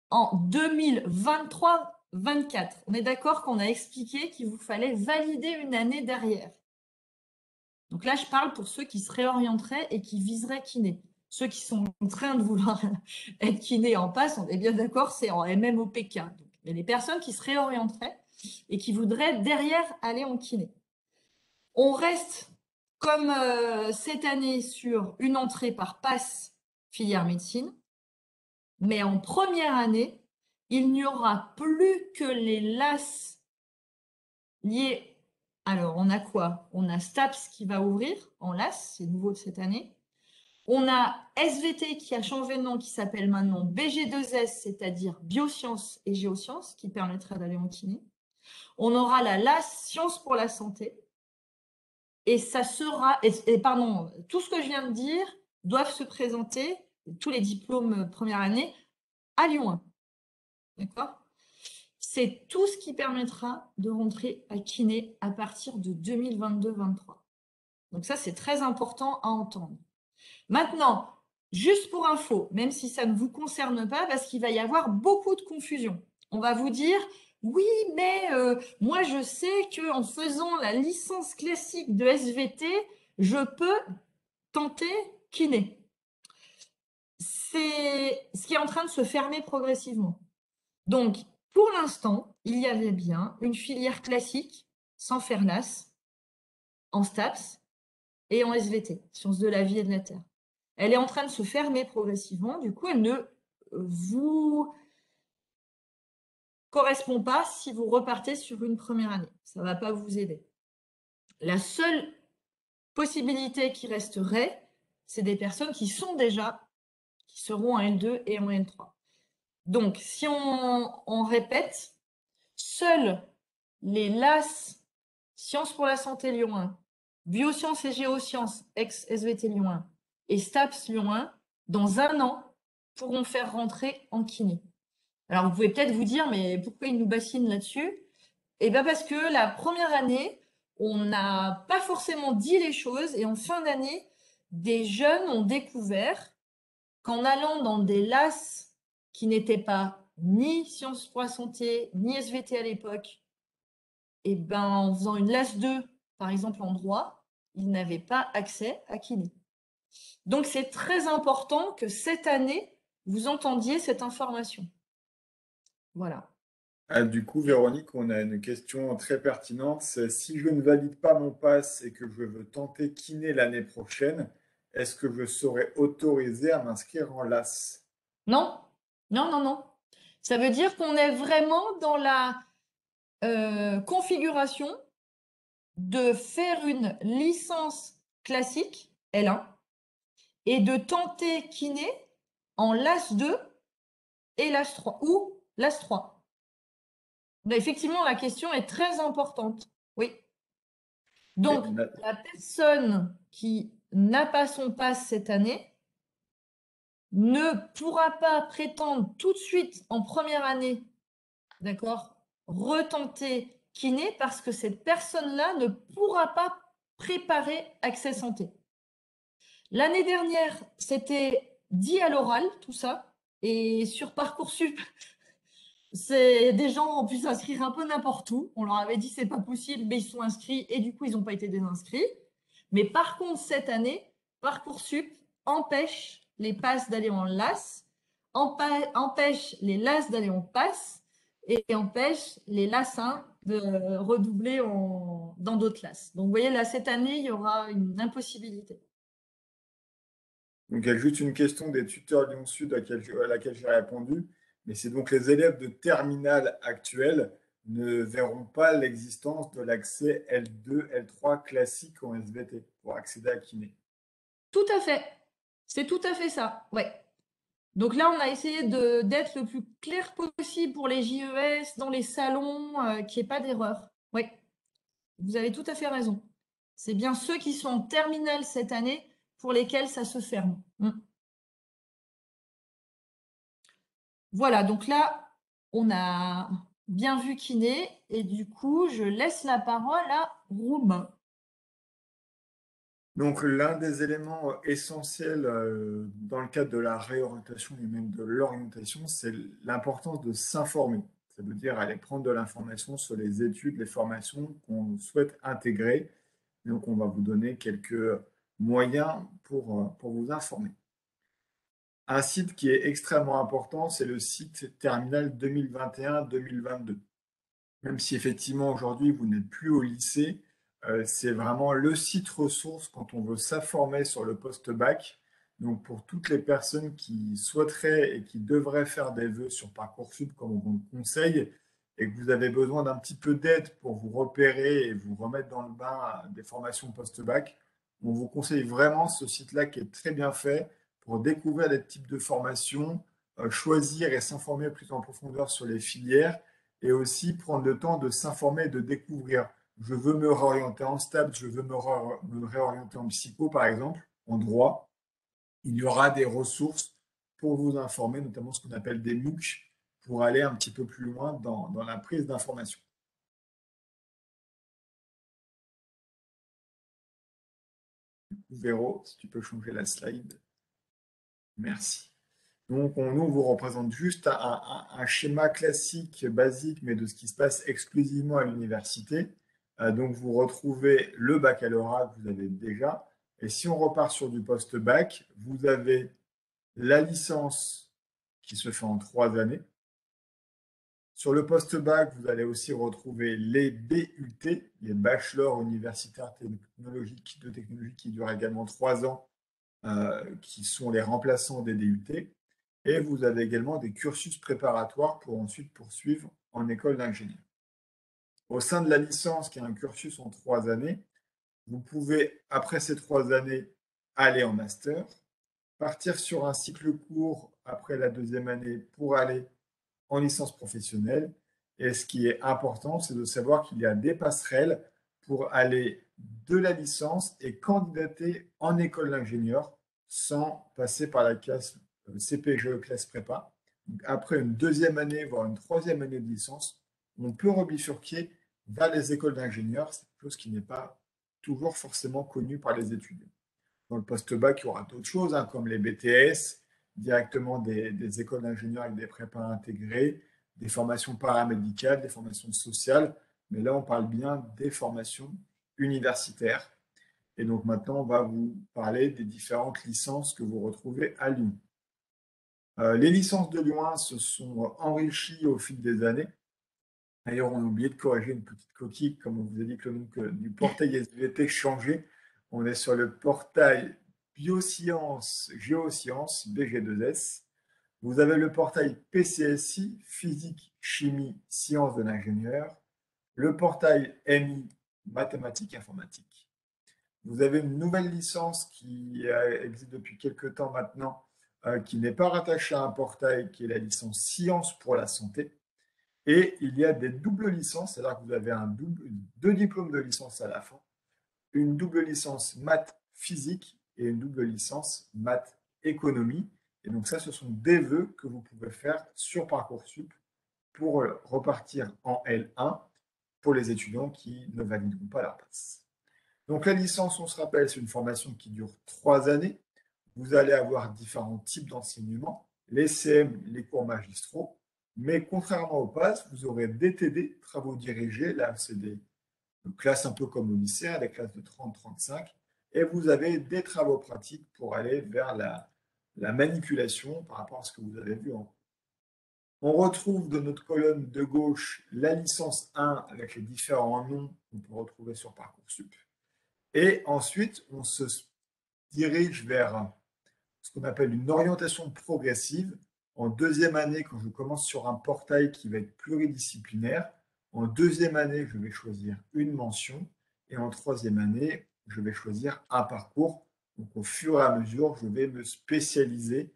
en 2023-24, on est d'accord qu'on a expliqué qu'il vous fallait valider une année derrière. Donc là, je parle pour ceux qui se réorienteraient et qui viseraient kiné. Ceux qui sont en train de vouloir être kiné en passe, on est bien d'accord, c'est en MMOPK. Donc, il y a des personnes qui se réorienteraient et qui voudraient derrière aller en kiné. On reste, comme cette année, sur une entrée par passe filière médecine. Mais en première année, il n'y aura plus que les LAS liés. Alors, on a quoi? On a STAPS qui va ouvrir en LAS, c'est nouveau de cette année. On a SVT qui a changé de nom, qui s'appelle maintenant BG2S, c'est-à-dire Biosciences et Géosciences, qui permettra d'aller en kiné. On aura la LAS Sciences pour la santé. Et ça sera, pardon, tout ce que je viens de dire doivent se présenter, tous les diplômes première année, à Lyon 1. D'accord? C'est tout ce qui permettra de rentrer à kiné à partir de 2022-23. Donc ça, c'est très important à entendre. Maintenant, juste pour info, même si ça ne vous concerne pas, parce qu'il va y avoir beaucoup de confusion. On va vous dire, oui, mais moi, je sais qu'en faisant la licence classique de SVT, je peux tenter kiné. C'est ce qui est en train de se fermer progressivement. Donc, pour l'instant, il y avait bien une filière classique, sans faire l'AS, en STAPS et en SVT, sciences de la vie et de la terre. Elle est en train de se fermer progressivement, du coup, elle ne vous correspond pas si vous repartez sur une première année. Ça ne va pas vous aider. La seule possibilité qui resterait, c'est des personnes qui seront en L2 et en L3. Donc, si on répète, seuls les LAS Sciences pour la santé Lyon 1, Biosciences et Géosciences ex-SVT Lyon 1 et STAPS Lyon 1, dans un an, pourront faire rentrer en kiné. Alors, vous pouvez peut-être vous dire, mais pourquoi ils nous bassinent là-dessus? Eh bien, parce que la première année, on n'a pas forcément dit les choses et en fin d'année, des jeunes ont découvert qu'en allant dans des LAS qui n'étaient pas ni Sciences pour la santé, ni SVT à l'époque, et ben, en faisant une LAS 2, par exemple en droit, ils n'avaient pas accès à kiné. Donc, c'est très important que cette année, vous entendiez cette information. Voilà. Ah, du coup, Véronique, on a une question très pertinente. C'est si je ne valide pas mon pass et que je veux tenter kiné l'année prochaine, est-ce que je serai autorisé à m'inscrire en LAS? Non, non, non, non. Ça veut dire qu'on est vraiment dans la configuration de faire une licence classique, L1, et de tenter kiné en LAS 2 et LAS 3, ou LAS 3. Mais effectivement, la question est très importante. Oui. Et Donc, la personne qui n'a pas son pass cette année ne pourra pas prétendre tout de suite en première année, d'accord, retenter kiné parce que cette personne-là ne pourra pas préparer Accès Santé. L'année dernière, c'était dit à l'oral, tout ça, et sur Parcoursup, des gens ont pu s'inscrire un peu n'importe où. On leur avait dit c'est pas possible, mais ils sont inscrits et du coup ils n'ont pas été désinscrits. Mais par contre, cette année, Parcoursup empêche les passes d'aller en LAS, empêche les LAS d'aller en passe et empêche les LAS 1 de redoubler dans d'autres classes. Donc vous voyez, là, cette année, il y aura une impossibilité. donc, il y a juste une question des tuteurs Lyon Sud à laquelle j'ai répondu. Mais c'est donc les élèves de terminale actuelle ne verront pas l'existence de l'accès L2, L3 classique en SVT pour accéder à kiné. Tout à fait. C'est tout à fait ça. Ouais. Donc là, on a essayé d'être le plus clair possible pour les JES, dans les salons, qu'il n'y ait pas d'erreur. Oui, vous avez tout à fait raison. C'est bien ceux qui sont en terminale cette année pour lesquels ça se ferme. Voilà, donc là, on a bien vu kiné et du coup, je laisse la parole à Romain. Donc, l'un des éléments essentiels dans le cadre de la réorientation et même de l'orientation, c'est l'importance de s'informer. Ça veut dire aller prendre de l'information sur les études, les formations qu'on souhaite intégrer. Donc, on va vous donner quelques moyens pour vous informer. Un site qui est extrêmement important, c'est le site Terminal 2021-2022. Même si effectivement aujourd'hui vous n'êtes plus au lycée, c'est vraiment le site ressource quand on veut s'informer sur le post-bac. Donc pour toutes les personnes qui souhaiteraient et qui devraient faire des vœux sur Parcoursup, comme on vous le conseille, et que vous avez besoin d'un petit peu d'aide pour vous repérer et vous remettre dans le bain des formations post-bac, on vous conseille vraiment ce site-là qui est très bien fait pour découvrir des types de formations, choisir et s'informer plus en profondeur sur les filières et aussi prendre le temps de s'informer et de découvrir. Je veux me réorienter en STAPS, je veux me réorienter en psycho, par exemple, en droit. Il y aura des ressources pour vous informer, notamment ce qu'on appelle des MOOC, pour aller un petit peu plus loin dans la prise d'information. Véro, si tu peux changer la slide. Merci. Donc, nous, on vous représente juste un schéma classique, basique, mais de ce qui se passe exclusivement à l'université. Donc, vous retrouvez le baccalauréat que vous avez déjà. Et si on repart sur du post-bac, vous avez la licence qui se fait en 3 années. Sur le post-bac, vous allez aussi retrouver les BUT, les bachelors universitaires technologiques de technologie qui durent également 3 ans, qui sont les remplaçants des DUT. Et vous avez également des cursus préparatoires pour ensuite poursuivre en école d'ingénieur. Au sein de la licence, qui est un cursus en 3 années, Vous pouvez, après ces 3 années, aller en master, partir sur un cycle court après la 2e année pour aller en licence professionnelle. Et ce qui est important, c'est de savoir qu'il y a des passerelles pour aller de la licence et candidater en école d'ingénieur sans passer par la classe CPGE, classe prépa. Donc après une 2e année, voire une 3e année de licence, on peut rebifurquer vers les écoles d'ingénieurs. C'est quelque chose qui n'est pas toujours forcément connu par les étudiants. Dans le post-bac, il y aura d'autres choses, hein, comme les BTS, directement des écoles d'ingénieurs avec des prépas intégrés, des formations paramédicales, des formations sociales. Mais là, on parle bien des formations universitaires. Et donc maintenant, on va vous parler des différentes licences que vous retrouvez à Lyon. Les licences de Lyon 1 se sont enrichies au fil des années. D'ailleurs, on a oublié de corriger une petite coquille, comme on vous a dit que le nom du portail SVT changeait. On est sur le portail Biosciences, Géosciences, BG2S. Vous avez le portail PCSI, Physique, Chimie, Sciences de l'ingénieur. Le portail MI, Mathématiques, Informatique. Vous avez une nouvelle licence qui existe depuis quelques temps maintenant, qui n'est pas rattachée à un portail, qui est la licence Sciences pour la santé. Et il y a des doubles licences, c'est-à-dire que vous avez deux diplômes de licence à la fin, une double licence maths physique et une double licence maths économie. Et donc ça, ce sont des vœux que vous pouvez faire sur Parcoursup pour repartir en L1 pour les étudiants qui ne valideront pas leur passe. Donc la licence, on se rappelle, c'est une formation qui dure 3 années. Vous allez avoir différents types d'enseignements, les CM, les cours magistraux, mais contrairement au PASS, vous aurez des TD, travaux dirigés, là c'est des classes un peu comme au lycée, des classes de 30-35, et vous avez des travaux pratiques pour aller vers la manipulation par rapport à ce que vous avez vu en cours. On retrouve de notre colonne de gauche la licence 1 avec les différents noms qu'on peut retrouver sur Parcoursup. Et ensuite, on se dirige vers ce qu'on appelle une orientation progressive. En 2e année, quand je commence sur un portail qui va être pluridisciplinaire, en 2e année, je vais choisir une mention. Et en 3e année, je vais choisir un parcours. Donc au fur et à mesure, je vais me spécialiser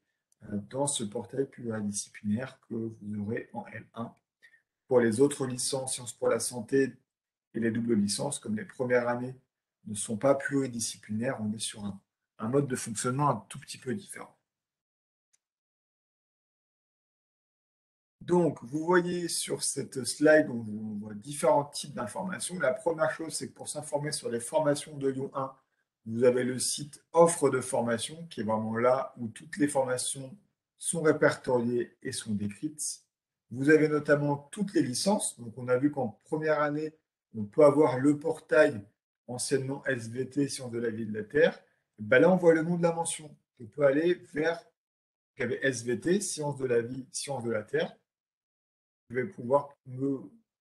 dans ce portail pluridisciplinaire que vous aurez en L1. Pour les autres licences, Sciences pour la santé et les doubles licences, comme les premières années ne sont pas pluridisciplinaires, on est sur un mode de fonctionnement un tout petit peu différent. Donc, vous voyez sur cette slide, on voit différents types d'informations. La première chose, c'est que pour s'informer sur les formations de Lyon 1, vous avez le site offre de formation, qui est vraiment là où toutes les formations sont répertoriées et sont décrites. Vous avez notamment toutes les licences. Donc, on a vu qu'en première année, on peut avoir le portail anciennement SVT, Sciences de la vie et de la Terre. Ben là, on voit le nom de la mention. Je peux aller vers SVT, Sciences de la vie, Sciences de la Terre. Je vais pouvoir me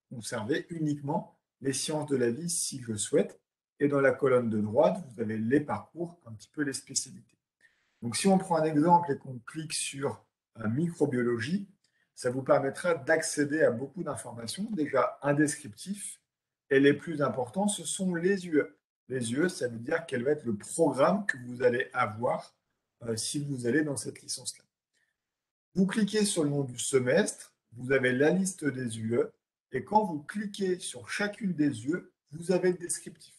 conserver uniquement les sciences de la vie si je souhaite. Et dans la colonne de droite, vous avez les parcours, un petit peu les spécialités. Donc si on prend un exemple et qu'on clique sur microbiologie, ça vous permettra d'accéder à beaucoup d'informations, déjà un descriptif, et les plus importants, ce sont les UE. Les UE, ça veut dire quel va être le programme que vous allez avoir si vous allez dans cette licence-là. Vous cliquez sur le nom du semestre, vous avez la liste des UE, et quand vous cliquez sur chacune des UE, vous avez le descriptif.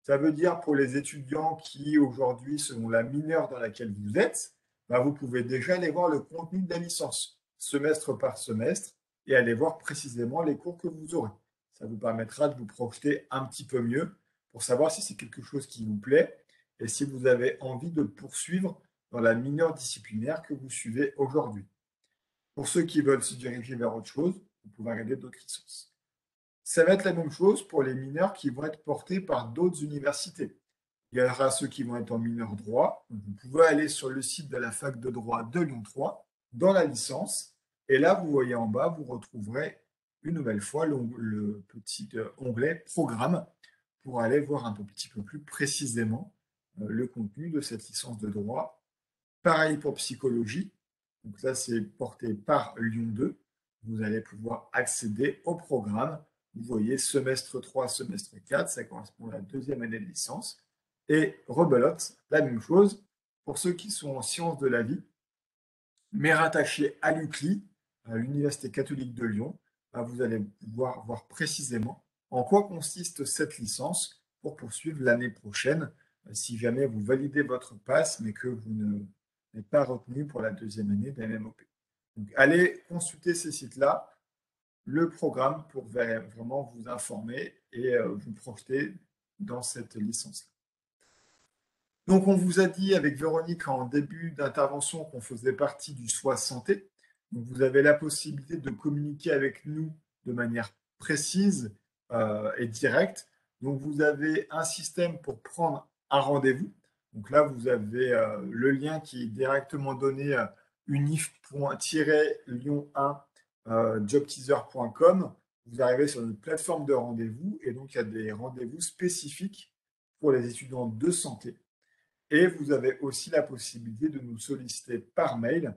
Ça veut dire pour les étudiants qui, aujourd'hui, selon la mineure dans laquelle vous êtes, vous pouvez déjà aller voir le contenu de la licence, semestre par semestre, et aller voir précisément les cours que vous aurez. Ça vous permettra de vous projeter un petit peu mieux pour savoir si c'est quelque chose qui vous plaît et si vous avez envie de poursuivre dans la mineure disciplinaire que vous suivez aujourd'hui. Pour ceux qui veulent se diriger vers autre chose, vous pouvez regarder d'autres licences. Ça va être la même chose pour les mineurs qui vont être portés par d'autres universités. Il y aura ceux qui vont être en mineur droit. Vous pouvez aller sur le site de la fac de droit de Lyon 3, dans la licence, et là, vous voyez en bas, vous retrouverez une nouvelle fois le petit onglet Programme pour aller voir un petit peu plus précisément le contenu de cette licence de droit. Pareil pour psychologie. Donc ça, c'est porté par Lyon 2. Vous allez pouvoir accéder au programme Vous voyez semestre 3, semestre 4, ça correspond à la deuxième année de licence. Et rebelote, la même chose pour ceux qui sont en sciences de la vie, mais rattachés à l'UCLI, à l'Université catholique de Lyon. Vous allez pouvoir voir précisément en quoi consiste cette licence pour poursuivre l'année prochaine, si jamais vous validez votre passe, mais que vous n'êtes pas retenu pour la deuxième année d'MMOP. Donc, allez consulter ces sites-là, le programme pour vraiment vous informer et vous projeter dans cette licence-là. Donc, on vous a dit avec Véronique en début d'intervention qu'on faisait partie du SOIS Santé. Donc, vous avez la possibilité de communiquer avec nous de manière précise et directe. Donc, vous avez un système pour prendre un rendez-vous. Donc là, vous avez le lien qui est directement donné unif-lyon1 jobteaser.com. Vous arrivez sur une plateforme de rendez-vous et donc il y a des rendez-vous spécifiques pour les étudiants de santé. Et vous avez aussi la possibilité de nous solliciter par mail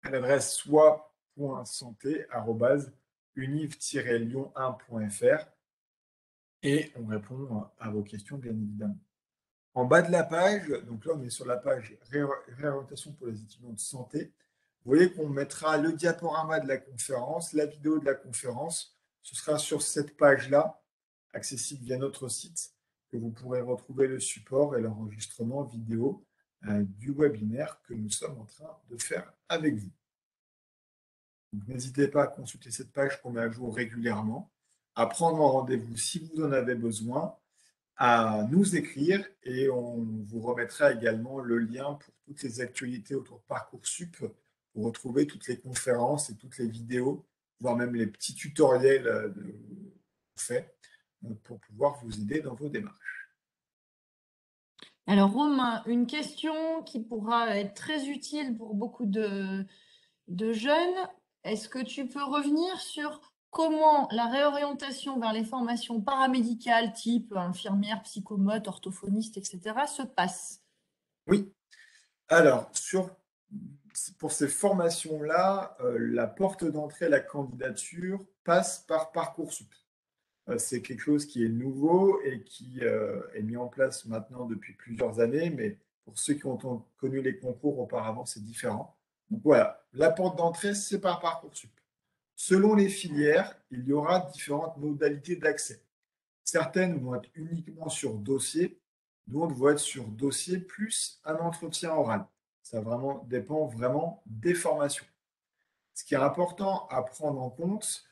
à l'adresse soit.santé@univ-lyon1.fr et on répond à vos questions, bien évidemment. En bas de la page, donc là on est sur la page réorientation pour les étudiants de santé. Vous voyez qu'on mettra le diaporama de la conférence, la vidéo de la conférence. Ce sera sur cette page-là, accessible via notre site, que vous pourrez retrouver le support et l'enregistrement vidéo du webinaire que nous sommes en train de faire avec vous. N'hésitez pas à consulter cette page qu'on met à jour régulièrement, à prendre un rendez-vous si vous en avez besoin, à nous écrire et on vous remettra également le lien pour toutes les actualités autour de Parcoursup pour retrouver toutes les conférences et toutes les vidéos, voire même les petits tutoriels faits pour pouvoir vous aider dans vos démarches. Alors Romain, une question qui pourra être très utile pour beaucoup de jeunes. Est-ce que tu peux revenir sur comment la réorientation vers les formations paramédicales type infirmière, psychomote, orthophoniste, etc. se passe? Oui, alors pour ces formations-là, la porte d'entrée à la candidature passe par Parcoursup. C'est quelque chose qui est nouveau et qui est mis en place maintenant depuis plusieurs années, mais pour ceux qui ont connu les concours auparavant, c'est différent. Donc voilà, la porte d'entrée, c'est par Parcoursup. Selon les filières, il y aura différentes modalités d'accès. Certaines vont être uniquement sur dossier, d'autres vont être sur dossier plus un entretien oral. Ça dépend vraiment des formations. Ce qui est important à prendre en compte,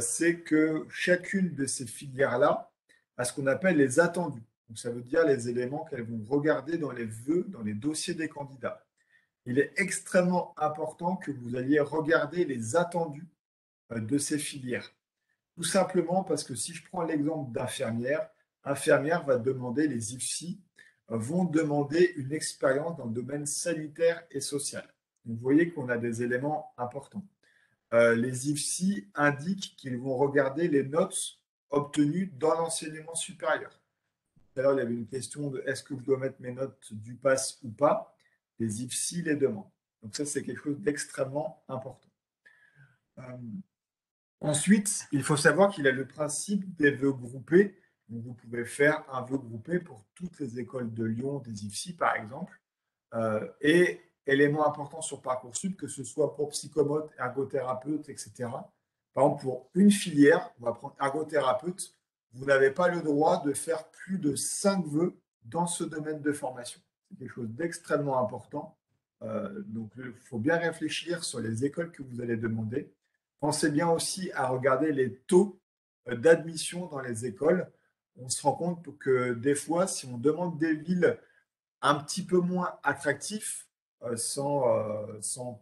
c'est que chacune de ces filières-là a ce qu'on appelle les attendus. Donc, ça veut dire les éléments qu'elles vont regarder dans les vœux, dans les dossiers des candidats. Il est extrêmement important que vous alliez regarder les attendus de ces filières. Tout simplement parce que si je prends l'exemple d'infirmière, infirmière va demander, les IFSI vont demander une expérience dans le domaine sanitaire et social. Donc, vous voyez qu'on a des éléments importants. Les IFSI indiquent qu'ils vont regarder les notes obtenues dans l'enseignement supérieur. Tout à l'heure, il y avait une question de est-ce que je dois mettre mes notes du PASS ou pas. Les IFSI les demandent. Donc ça, c'est quelque chose d'extrêmement important. Ensuite, il faut savoir qu'il y a le principe des vœux groupés. Donc, vous pouvez faire un vœu groupé pour toutes les écoles de Lyon, des IFSI par exemple. Et élément important sur Parcoursup, que ce soit pour psychomote, ergothérapeute, etc. Par exemple, pour une filière, on va prendre ergothérapeute, vous n'avez pas le droit de faire plus de 5 vœux dans ce domaine de formation. C'est quelque chose d'extrêmement important. Donc, il faut bien réfléchir sur les écoles que vous allez demander. Pensez bien aussi à regarder les taux d'admission dans les écoles. On se rend compte que des fois, si on demande des villes un petit peu moins attractif sans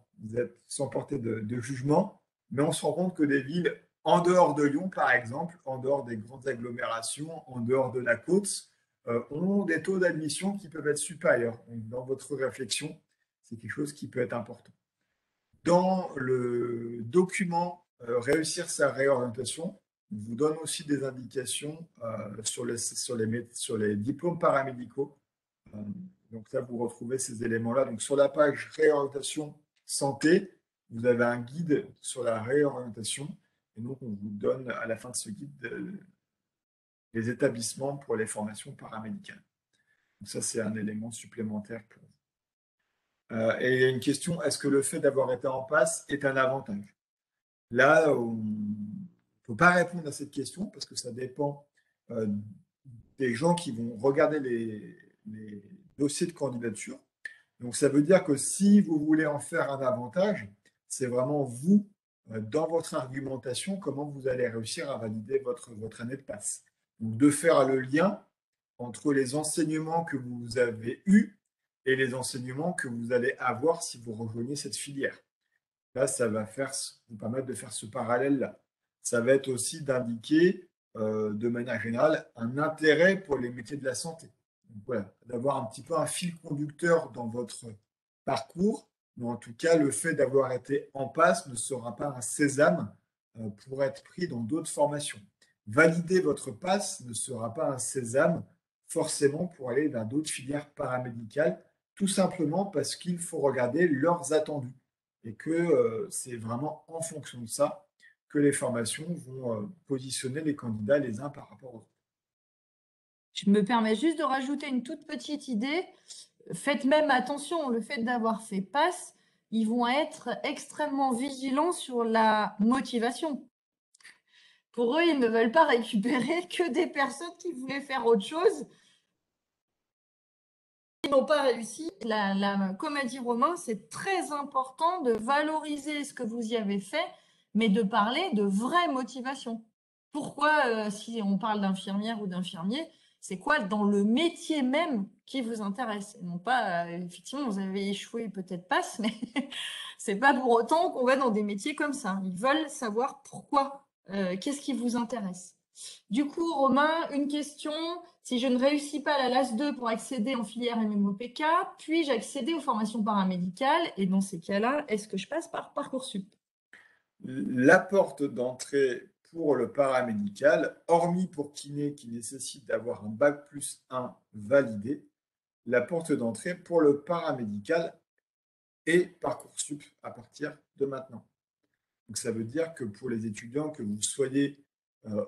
porter de jugement, mais on se rend compte que des villes en dehors de Lyon, par exemple, en dehors des grandes agglomérations, en dehors de la côte, ont des taux d'admission qui peuvent être supérieurs. Donc, dans votre réflexion, c'est quelque chose qui peut être important. Dans le document Réussir sa réorientation, on vous donne aussi des indications sur les diplômes paramédicaux. Donc là, vous retrouvez ces éléments-là. Donc sur la page réorientation santé, vous avez un guide sur la réorientation Et donc, on vous donne à la fin de ce guide les établissements pour les formations paramédicales. Donc ça, c'est un élément supplémentaire pour vous. Et il y a une question, est-ce que le fait d'avoir été en passe est un avantage? Là, on ne peut pas répondre à cette question parce que ça dépend des gens qui vont regarder les dossiers de candidature. Donc, ça veut dire que si vous voulez en faire un avantage, c'est vraiment vous, dans votre argumentation, comment vous allez réussir à valider votre année de passe. Donc, de faire le lien entre les enseignements que vous avez eus et les enseignements que vous allez avoir si vous rejoignez cette filière. Là, ça va vous permettre de faire ce parallèle-là. Ça va être aussi d'indiquer, de manière générale, un intérêt pour les métiers de la santé. Donc, voilà, d'avoir un petit peu un fil conducteur dans votre parcours, mais en tout cas, le fait d'avoir été en passe ne sera pas un sésame pour être pris dans d'autres formations. Valider votre passe ne sera pas un sésame forcément pour aller dans d'autres filières paramédicales, tout simplement parce qu'il faut regarder leurs attendus et que c'est vraiment en fonction de ça que les formations vont positionner les candidats les uns par rapport aux autres. Je me permets juste de rajouter une toute petite idée. Faites même attention, le fait d'avoir fait passe, ils vont être extrêmement vigilants sur la motivation. Pour eux, ils ne veulent pas récupérer que des personnes qui voulaient faire autre chose. Ils n'ont pas réussi. Comme a dit Romain, c'est très important de valoriser ce que vous y avez fait, mais de parler de vraie motivation. Pourquoi, si on parle d'infirmière ou d'infirmier, c'est quoi dans le métier même qui vous intéresse? Non pas, effectivement, vous avez échoué, peut-être passe, mais c'est pas pour autant qu'on va dans des métiers comme ça. Ils veulent savoir pourquoi, qu'est-ce qui vous intéresse. Du coup, Romain, une question. Si je ne réussis pas à la LAS 2 pour accéder en filière MMOPK, puis-je accéder aux formations paramédicales? Et dans ces cas-là, est-ce que je passe par Parcoursup? La porte d'entrée pour le paramédical, hormis pour kiné qui nécessite d'avoir un bac+1 validé, la porte d'entrée pour le paramédical est Parcoursup à partir de maintenant. Donc ça veut dire que pour les étudiants, que vous soyez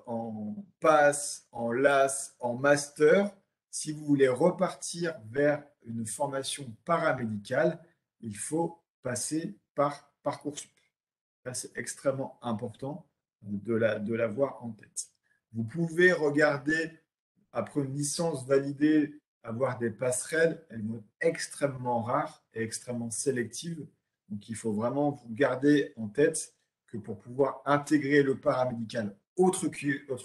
en PASS, en LAS, en master, si vous voulez repartir vers une formation paramédicale, il faut passer par Parcoursup. Là, c'est extrêmement important de l'avoir en tête. Vous pouvez regarder, après une licence validée, avoir des passerelles. Elles vont être extrêmement rares et extrêmement sélectives. Donc, il faut vraiment vous garder en tête que pour pouvoir intégrer le paramédical autre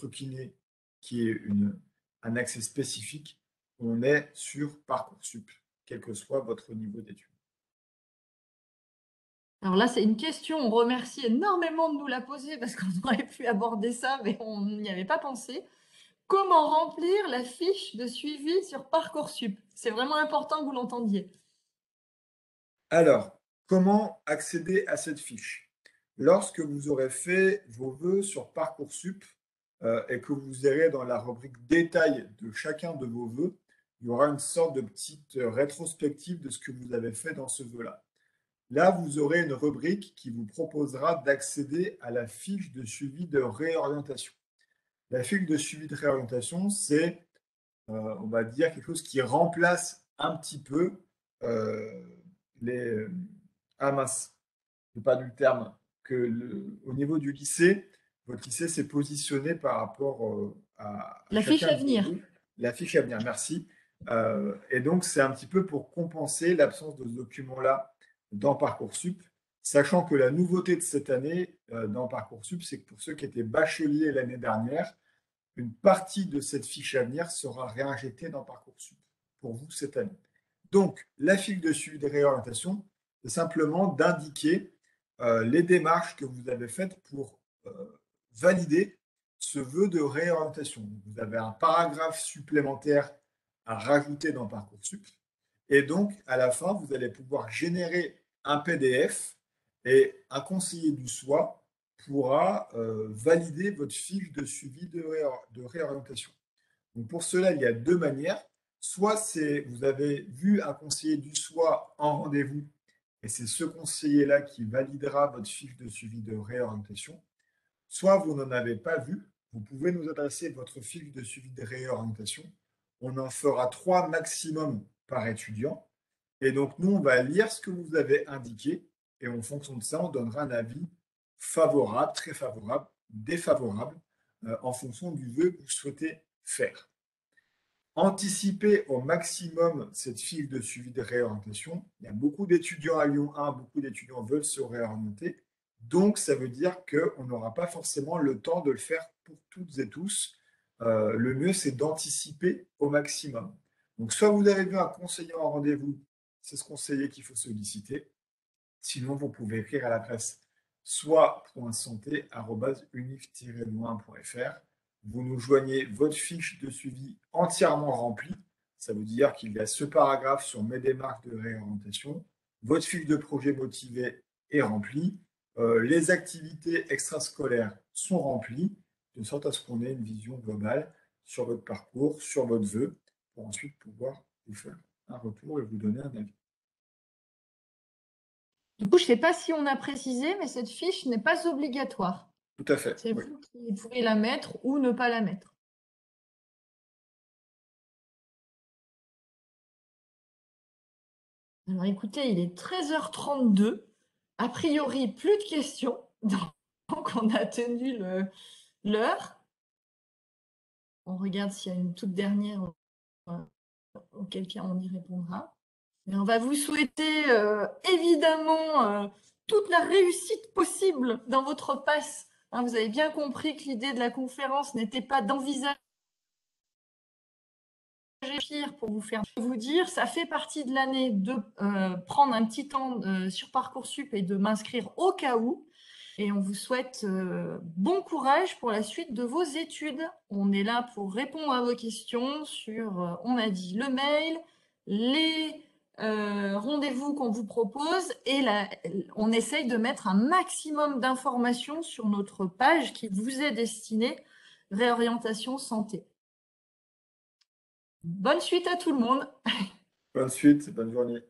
kiné, qui est un accès spécifique, on est sur Parcoursup, quel que soit votre niveau d'études. Alors là, c'est une question. On remercie énormément de nous la poser parce qu'on aurait pu aborder ça, mais on n'y avait pas pensé. Comment remplir la fiche de suivi sur Parcoursup? C'est vraiment important que vous l'entendiez. Alors, comment accéder à cette fiche? Lorsque vous aurez fait vos vœux sur Parcoursup et que vous irez dans la rubrique détail de chacun de vos vœux, il y aura une sorte de petite rétrospective de ce que vous avez fait dans ce vœu-là. Là, vous aurez une rubrique qui vous proposera d'accéder à la fiche de suivi de réorientation. La fiche de suivi de réorientation, c'est, on va dire, quelque chose qui remplace un petit peu les... Ah mince, je n'ai pas du le terme, au niveau du lycée, votre lycée s'est positionné par rapport à La fiche chacun à de vos venir. vœux. La fiche à venir, merci. Et donc, c'est un petit peu pour compenser l'absence de ce document-là dans Parcoursup, sachant que la nouveauté de cette année dans Parcoursup, c'est que pour ceux qui étaient bacheliers l'année dernière, une partie de cette fiche à venir sera réinjectée dans Parcoursup pour vous cette année. Donc, la fiche de suivi de réorientation, c'est simplement d'indiquer les démarches que vous avez faites pour valider ce vœu de réorientation. Vous avez un paragraphe supplémentaire à rajouter dans Parcoursup. Et donc, à la fin, vous allez pouvoir générer un PDF et un conseiller du SOI pourra valider votre fiche de suivi de réorientation. Donc pour cela, il y a deux manières. Soit vous avez vu un conseiller du SOI en rendez-vous et c'est ce conseiller-là qui validera votre fiche de suivi de réorientation. soit vous n'en avez pas vu, vous pouvez nous adresser votre fiche de suivi de réorientation. On en fera 3 maximum par étudiant. Et donc, nous, on va lire ce que vous avez indiqué et en fonction de ça, on donnera un avis favorable, très favorable, défavorable, en fonction du vœu que vous souhaitez faire. Anticiper au maximum cette fiche de suivi de réorientation. Il y a beaucoup d'étudiants à Lyon 1, beaucoup d'étudiants veulent se réorienter. Donc, ça veut dire qu'on n'aura pas forcément le temps de le faire pour toutes et tous. Le mieux, c'est d'anticiper au maximum. Donc, soit vous avez vu un conseiller en rendez-vous, c'est ce conseiller qu'il faut solliciter. Sinon, vous pouvez écrire à l'adresse soit.santé@unif-loin.fr. Vous nous joignez votre fiche de suivi entièrement remplie. Ça veut dire qu'il y a ce paragraphe sur mes démarches de réorientation. Votre fiche de projet motivé est remplie. Les activités extrascolaires sont remplies, de sorte à ce qu'on ait une vision globale sur votre parcours, sur votre vœu, pour ensuite pouvoir vous faire un retour et vous donner un avis. Du coup, je ne sais pas si on a précisé, mais cette fiche n'est pas obligatoire. Tout à fait. C'est Oui. vous qui pouvez la mettre ou ne pas la mettre. Alors écoutez, il est 13h32. A priori, plus de questions. Donc, on a tenu l'heure. On regarde s'il y a une toute dernière, auquel cas on y répondra. Et on va vous souhaiter évidemment toute la réussite possible dans votre passe. Hein, vous avez bien compris que l'idée de la conférence n'était pas d'envisager pire pour vous faire vous dire. Ça fait partie de l'année de prendre un petit temps sur Parcoursup et de m'inscrire au cas où. Et on vous souhaite bon courage pour la suite de vos études. On est là pour répondre à vos questions sur, on a dit, le mail, les rendez-vous qu'on vous propose et on essaye de mettre un maximum d'informations sur notre page qui vous est destinée, Réorientation Santé. Bonne suite à tout le monde. Bonne suite, bonne journée.